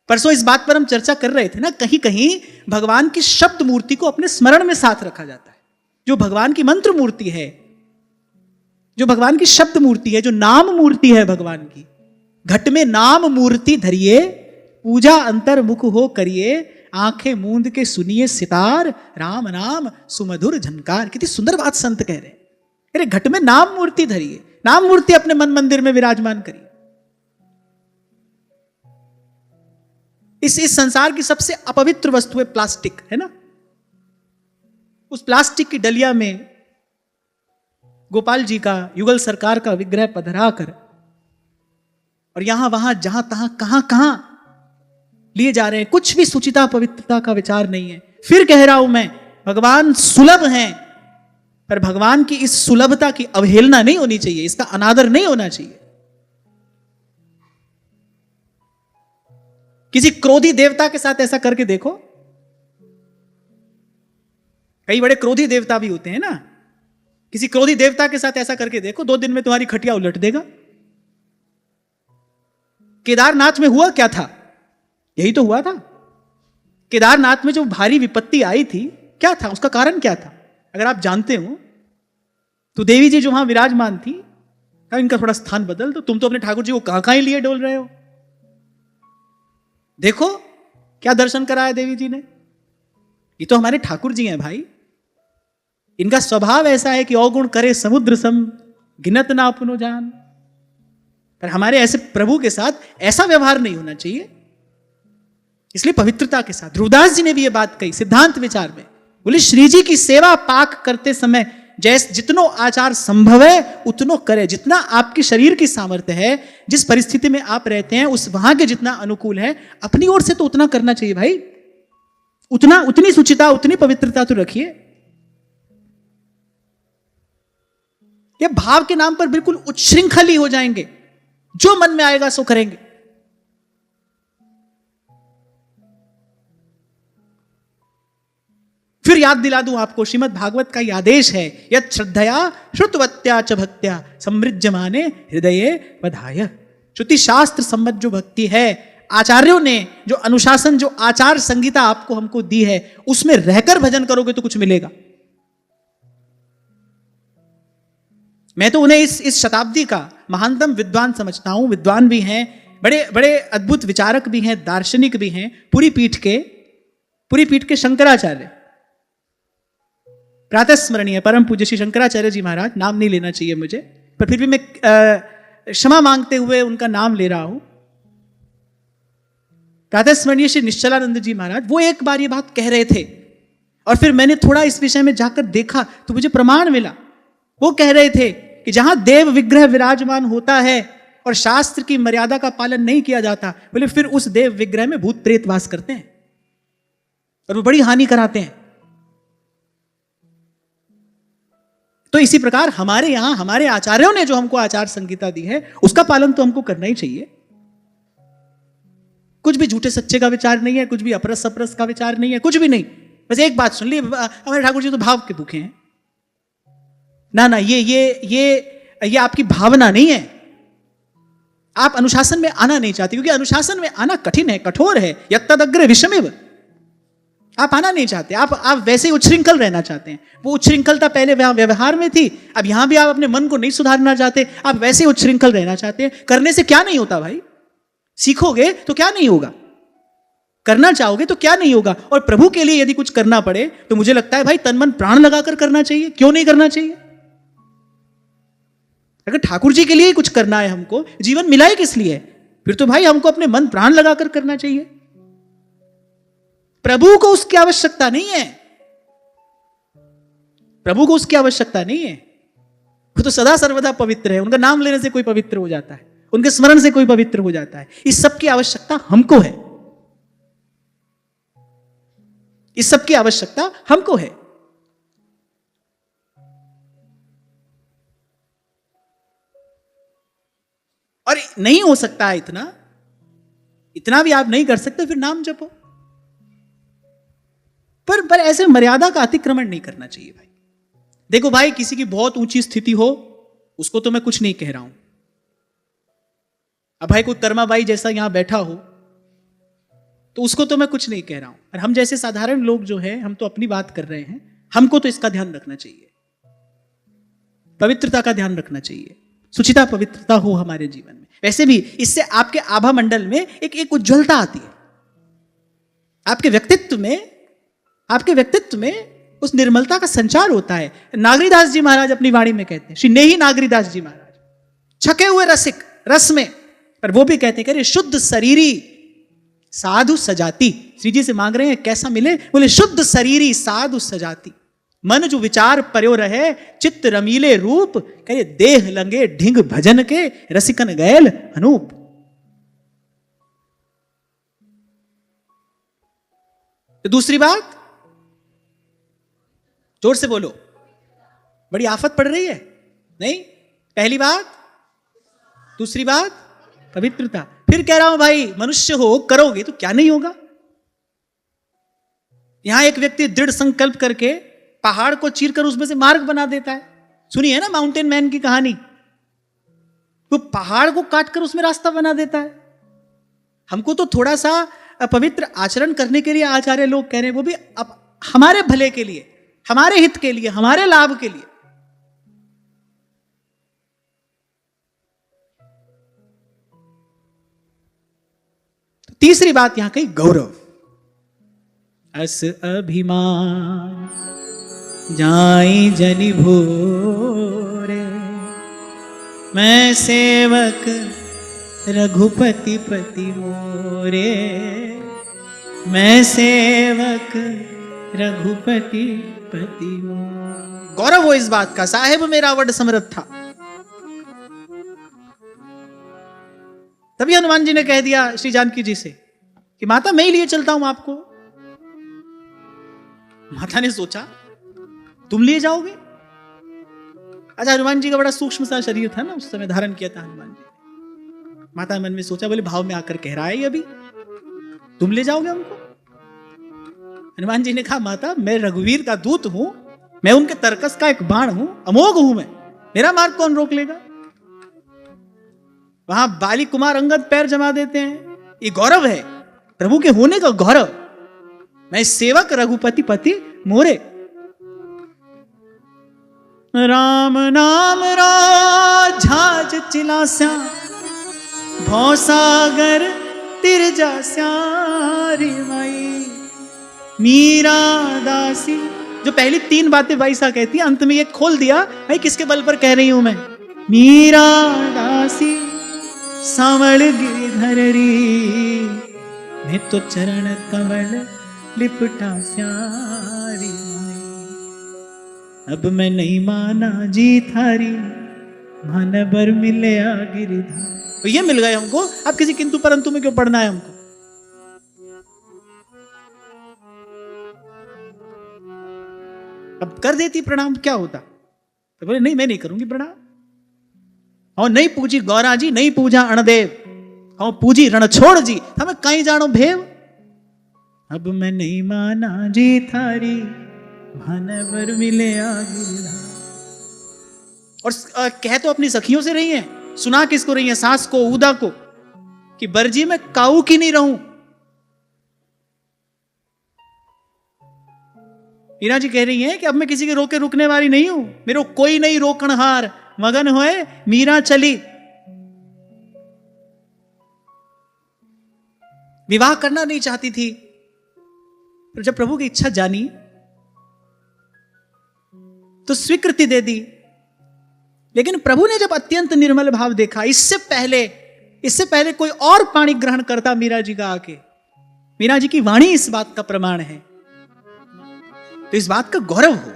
परसों इस बात पर हम चर्चा कर रहे थे ना, कहीं कहीं भगवान की शब्द मूर्ति को अपने स्मरण में साथ रखा जाता है। जो भगवान की मंत्र मूर्ति है, जो भगवान की शब्द मूर्ति है, जो नाम मूर्ति है भगवान की, घट में नाम मूर्ति धरिए, पूजा अंतर्मुख हो करिए, आंखें मूंद के सुनिए सितार, राम नाम सुमधुर झनकार। कितनी सुंदर बात संत कह रहे हैं। अरे घट में नाम मूर्ति धरिए, नाम मूर्ति अपने मन मंदिर में विराजमान करिए। इस संसार की सबसे अपवित्र वस्तु है प्लास्टिक, है ना। उस प्लास्टिक की डलिया में गोपाल जी का, युगल सरकार का विग्रह पधरा कर और यहां वहां जहां तहां कहां कहां लिए जा रहे हैं। कुछ भी सुचिता पवित्रता का विचार नहीं है। फिर कह रहा हूं मैं, भगवान सुलभ हैं, पर भगवान की इस सुलभता की अवहेलना नहीं होनी चाहिए, इसका अनादर नहीं होना चाहिए। किसी क्रोधी देवता के साथ ऐसा करके देखो, कई बड़े क्रोधी देवता भी होते हैं ना, किसी क्रोधी देवता के साथ ऐसा करके देखो, 2 दिन में तुम्हारी खटिया उलट देगा। केदारनाथ में हुआ क्या था? यही तो हुआ था। केदारनाथ में जो भारी विपत्ति आई थी, क्या था उसका कारण? क्या था? अगर आप जानते हो तो देवी जी जो वहां विराजमान थी, इनका थोड़ा स्थान बदल दो, तुम तो अपने ठाकुर जी को कहां कहां लिए डोल रहे हो। देखो क्या दर्शन कराया देवी जी ने। ये तो हमारे ठाकुर जी हैं भाई, इनका स्वभाव ऐसा है कि अवगुण करे समुद्र सम, गिनत ना अपनो जान। पर हमारे ऐसे प्रभु के साथ ऐसा व्यवहार नहीं होना चाहिए, इसलिए पवित्रता के साथ। ध्रुवदास जी ने भी ये बात कही सिद्धांत विचार में, बोले श्री जी की सेवा पाक करते समय जैसे जितनो आचार संभव है उतनो करे, जितना आपके शरीर की सामर्थ्य है, जिस परिस्थिति में आप रहते हैं उस वहां के जितना अनुकूल है, अपनी ओर से तो उतना करना चाहिए भाई। उतनी सुचिता, उतनी पवित्रता तो रखिए। ये भाव के नाम पर बिल्कुल उच्छृंखल ही हो जाएंगे, जो मन में आएगा सो करेंगे। फिर याद दिला दूं आपको, श्रीमद् भागवत का यह आदेश है, यत् श्रद्धया श्रुतवत्या च भक्त्या समृज्यमाने हृदये बधाय। श्रुति शास्त्र सम्मत जो भक्ति है, आचार्यों ने जो अनुशासन, जो आचार संहिता आपको हमको दी है, उसमें रहकर भजन करोगे तो कुछ मिलेगा। मैं तो उन्हें इस शताब्दी का महानतम विद्वान समझता हूं। विद्वान भी हैं, बड़े बड़े अद्भुत विचारक भी हैं, दार्शनिक भी हैं, पूरी पीठ के शंकराचार्य, प्रातः स्मरणीय परम पूज्य श्री शंकराचार्य जी महाराज, नाम नहीं लेना चाहिए मुझे, पर फिर भी मैं क्षमा मांगते हुए उनका नाम ले रहा हूं। प्रातः स्मरणीय श्री निश्चलानंद जी महाराज, वो एक बार ये बात कह रहे थे और फिर मैंने थोड़ा इस विषय में जाकर देखा तो मुझे प्रमाण मिला। वो कह रहे थे कि जहां देव विग्रह विराजमान होता है और शास्त्र की मर्यादा का पालन नहीं किया जाता, बोले फिर उस देव विग्रह में भूत प्रेत वास करते हैं और वो बड़ी हानि कराते हैं। तो इसी प्रकार हमारे यहां हमारे आचार्यों ने जो हमको आचार संहिता दी है, उसका पालन तो हमको करना ही चाहिए। कुछ भी झूठे सच्चे का विचार नहीं है, कुछ भी अपरस सपरस का विचार नहीं है, कुछ भी नहीं। बस एक बात सुन ली, हमारे ठाकुर जी तो भाव के भूखे हैं। ना, ये आपकी भावना नहीं है। आप अनुशासन में आना नहीं चाहते, क्योंकि अनुशासन में आना कठिन है, कठोर है। यत्तदग्रे विषमेव, आप आना नहीं चाहते। आप वैसे ही उच्छृंखल रहना चाहते हैं। वो उच्छृंखलता पहले व्यवहार में थी, अब यहां भी आप अपने मन को नहीं सुधारना चाहते, आप वैसे ही उच्छृंखल रहना चाहते हैं। करने से क्या नहीं होता भाई? सीखोगे तो क्या नहीं होगा, करना चाहोगे तो क्या नहीं होगा। और प्रभु के लिए यदि कुछ करना पड़े तो मुझे लगता है भाई तन मन प्राण लगाकर करना चाहिए। क्यों नहीं करना चाहिए? अगर ठाकुर जी के लिए ही कुछ करना है, हमको जीवन मिला है किस लिए, फिर तो भाई हमको अपने मन प्राण लगाकर करना चाहिए। प्रभु को उसकी आवश्यकता नहीं है, प्रभु को उसकी आवश्यकता नहीं है। वो तो सदा सर्वदा पवित्र है, उनका नाम लेने से कोई पवित्र हो जाता है, उनके स्मरण से कोई पवित्र हो जाता है। इस सब की आवश्यकता हमको है, इस सब की आवश्यकता हमको है। और नहीं हो सकता है इतना भी आप नहीं कर सकते, फिर नाम जपो। पर ऐसे मर्यादा का अतिक्रमण नहीं करना चाहिए भाई। देखो भाई, किसी की बहुत ऊंची स्थिति हो, उसको तो मैं कुछ नहीं कह रहा हूं। अब भाई कोई कर्माबाई जैसा यहां बैठा हो तो उसको तो मैं कुछ नहीं कह रहा हूं। और हम जैसे साधारण लोग जो है, हम तो अपनी बात कर रहे हैं। हमको तो इसका ध्यान रखना चाहिए, पवित्रता का ध्यान रखना चाहिए, सुचिता पवित्रता हो हमारे जीवन में। वैसे भी इससे आपके आभा मंडल में एक उज्ज्वलता आती है। आपके व्यक्तित्व में उस निर्मलता का संचार होता है। नागरीदास जी महाराज अपनी वाणी में कहते हैं, श्री नेही नागरीदास जी महाराज, छके हुए रसिक रस में, पर वो भी कहते हैं कि शुद्ध शरीरी साधु सजाती। श्री जी से मांग रहे हैं कैसा मिले, बोले शुद्ध शरीरी साधु सजाती। मन जो विचार पर्यो रहे, चित्त रमीले रूप, कहे देह लंगे ढिंग भजन के, रसिकन गैल अनूप। तो दूसरी बात, जोर से बोलो, बड़ी आफत पड़ रही है। नहीं, पहली बात, दूसरी बात पवित्रता। फिर कह रहा हूं भाई, मनुष्य हो, करोगे तो क्या नहीं होगा। यहां एक व्यक्ति दृढ़ संकल्प करके पहाड़ को चीरकर उसमें से मार्ग बना देता है। सुनी है ना माउंटेन मैन की कहानी, वो पहाड़ को काटकर उसमें रास्ता बना देता है। हमको तो थोड़ा सा पवित्र आचरण करने के लिए आचार्य लोग कह रहे हैं, वो भी अब हमारे भले के लिए, हमारे हित के लिए, हमारे लाभ के लिए। तो तीसरी बात यहां कही गौरव। अस अभिमान जाई जनि भोरे, मैं सेवक रघुपति पति मोरे, मैं सेवक रघुपति पति मोरे। गौरव हो इस बात का, साहेब मेरा वड समरथ था। तभी हनुमान जी ने कह दिया श्री जानकी जी से कि माता मैं ही लिए चलता हूं आपको। माता ने सोचा तुम लिए जाओगे? अच्छा, हनुमान जी का बड़ा सूक्ष्म सा शरीर था ना, उस समय धारण किया था हनुमान जी। माता मन में सोचा, बोले भाव में आकर कह रहा है अभी तुम ले जाओगे हमको? हनुमान जी ने कहा माता मैं रघुवीर का दूत हूं, मैं उनके तरकस का एक बाण हूं, अमोघ हूं मैं, मेरा मार्ग कौन रोक लेगा? वहां बाली कुमार अंगद पैर जमा देते हैं, ये गौरव है प्रभु के होने का गौरव। मैं सेवक रघुपति पति मोरे। राम नाम राज चिलास्या, भौसागर तिरजा स्यारी माई, मीरा दासी। जो पहली तीन बातें भाई सा कहती है, अंत में ये खोल दिया भाई किसके बल पर कह रही हूं मैं। मीरा दासी सावल गिरधर री, मैं तो चरण कमल लिपटा स्यारी माई। अब मैं नहीं माना जी थारी, मन बर मिले गिरिधार। तो ये मिल गए हमको, अब किसी किंतु परंतु में क्यों पढ़ना है हमको। अब कर देती प्रणाम, क्या होता? तो बोले नहीं मैं नहीं करूंगी प्रणाम। और नहीं पूजी गौरा जी, नहीं पूजा अणदेव, और पूजी रणछोड़ जी, हमें कहीं जानो भेव। अब मैं नहीं माना जी थारी, मन बर मिले गिरिधार। और कह तो अपनी सखियों से रही है, सुना किसको रही है? सास को, उदा को, कि बरजी में काऊ की नहीं रहूं। मीरा जी कह रही हैं कि अब मैं किसी के रोके रुकने वाली नहीं हूं, मेरे कोई नहीं रोकनहार, मगन होए मीरा चली। विवाह करना नहीं चाहती थी, पर जब प्रभु की इच्छा जानी तो स्वीकृति दे दी। लेकिन प्रभु ने जब अत्यंत निर्मल भाव देखा, इससे पहले कोई और पाणी ग्रहण करता मीरा जी का आके, मीरा जी की वाणी इस बात का प्रमाण है, तो इस बात का गौरव हो।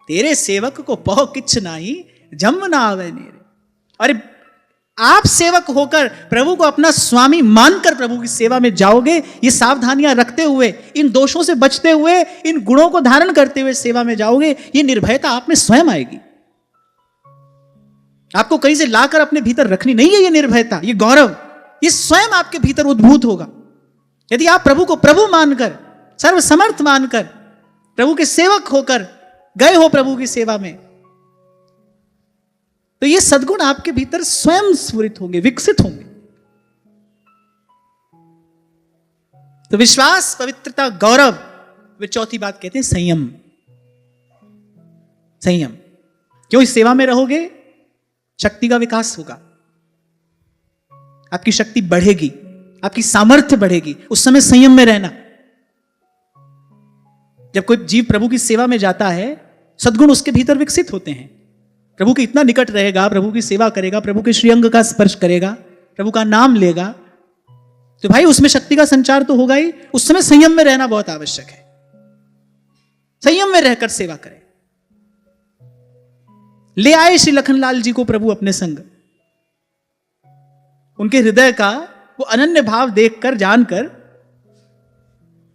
तेरे सेवक को पहो किछ नाही, जम ना आवे नेरे। अरे आप सेवक होकर प्रभु को अपना स्वामी मानकर प्रभु की सेवा में जाओगे, ये सावधानियां रखते हुए, इन दोषों से बचते हुए, इन गुणों को धारण करते हुए सेवा में जाओगे, ये निर्भयता आप में स्वयं आएगी। आपको कहीं से लाकर अपने भीतर रखनी नहीं है ये निर्भयता, ये गौरव, ये स्वयं आपके भीतर उद्भूत होगा। यदि आप प्रभु को प्रभु मानकर, सर्वसमर्थ मानकर, प्रभु के सेवक होकर गए हो प्रभु की सेवा में, तो ये सद्गुण आपके भीतर स्वयं स्फुरित होंगे, विकसित होंगे। तो विश्वास, पवित्रता, गौरव, वे चौथी बात कहते हैं संयम। संयम क्यों? इस सेवा में रहोगे, शक्ति का विकास होगा, आपकी शक्ति बढ़ेगी, आपकी सामर्थ्य बढ़ेगी। उस समय संयम में रहना। जब कोई जीव प्रभु की सेवा में जाता है, सद्गुण उसके भीतर विकसित होते हैं। प्रभु के इतना निकट रहेगा, प्रभु की सेवा करेगा, प्रभु के श्रीअंग का स्पर्श करेगा, प्रभु का नाम लेगा, तो भाई उसमें शक्ति का संचार तो होगा ही। उस समय संयम में रहना बहुत आवश्यक है। संयम में रहकर सेवा करें। ले आए श्री लखनलाल जी को प्रभु अपने संग। उनके हृदय का वो अनन्य भाव देखकर, जानकर,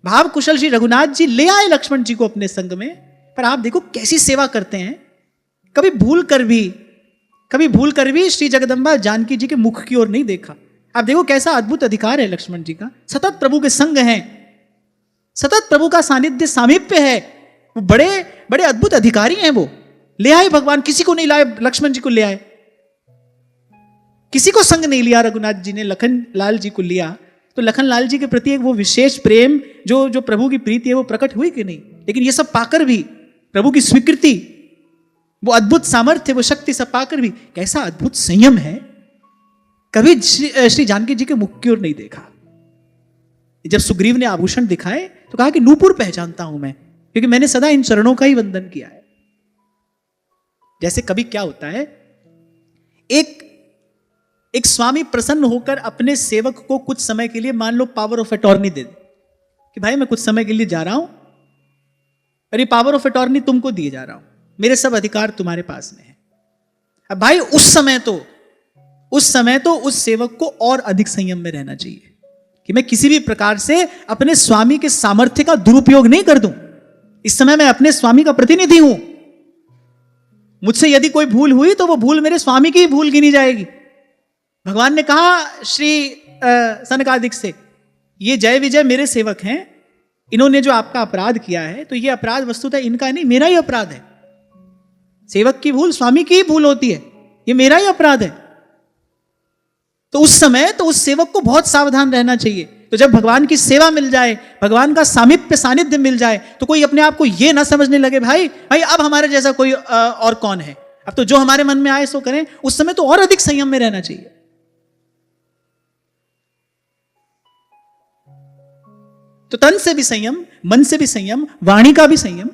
भाव कुशल श्री रघुनाथ जी ले आए लक्ष्मण जी को अपने संग में। पर आप देखो कैसी सेवा करते हैं। कभी भूल कर भी श्री जगदम्बा जानकी जी के मुख की ओर नहीं देखा। आप देखो कैसा अद्भुत अधिकार है लक्ष्मण जी का, सतत प्रभु के संग हैं, सतत प्रभु का सानिध्य सामीप्य है, वो बड़े बड़े अद्भुत अधिकारी हैं। वो ले आए भगवान, किसी को नहीं लाए, लक्ष्मण जी को ले आए, किसी को संग नहीं लिया। रघुनाथ जी ने लखन लाल जी को लिया, तो लखन लाल जी के प्रति एक वो विशेष प्रेम जो प्रभु की प्रीति है वो प्रकट हुई कि नहीं। लेकिन ये सब पाकर भी प्रभु की स्वीकृति, वो अद्भुत सामर्थ्य, वो शक्ति सब पाकर भी कैसा अद्भुत संयम है। कभी श्री जानकी जी के मुख की ओर नहीं देखा। जब सुग्रीव ने आभूषण दिखाए तो कहा कि नूपुर पहचानता हूं मैं, क्योंकि मैंने सदा इन चरणों का ही वंदन किया है। जैसे कभी क्या होता है, एक स्वामी प्रसन्न होकर अपने सेवक को कुछ समय के लिए मान लो पावर ऑफ अटॉर्नी दे दे कि भाई मैं कुछ समय के लिए जा रहा हूं और ये पावर ऑफ अटॉर्नी तुमको दिए जा रहा हूं, मेरे सब अधिकार तुम्हारे पास में है। अब भाई उस समय तो उस सेवक को और अधिक संयम में रहना चाहिए कि मैं किसी भी प्रकार से अपने स्वामी के सामर्थ्य का दुरुपयोग नहीं कर दूं। इस समय मैं अपने स्वामी का प्रतिनिधि हूं, मुझसे यदि कोई भूल हुई तो वो भूल मेरे स्वामी की ही भूल गिनी जाएगी। भगवान ने कहा श्री सनकादिक से, ये जय विजय मेरे सेवक हैं, इन्होंने जो आपका अपराध किया है तो ये अपराध वस्तुतः इनका नहीं, मेरा ही अपराध है। सेवक की भूल स्वामी की ही भूल होती है, ये मेरा ही अपराध है। तो उस समय तो उस सेवक को बहुत सावधान रहना चाहिए। तो जब भगवान की सेवा मिल जाए, भगवान का सामीप्य सानिध्य मिल जाए, तो कोई अपने आप को यह ना समझने लगे भाई अब हमारे जैसा कोई और कौन है, अब तो जो हमारे मन में आए सो करें। उस समय तो और अधिक संयम में रहना चाहिए। तो तन से भी संयम, मन से भी संयम, वाणी का भी संयम,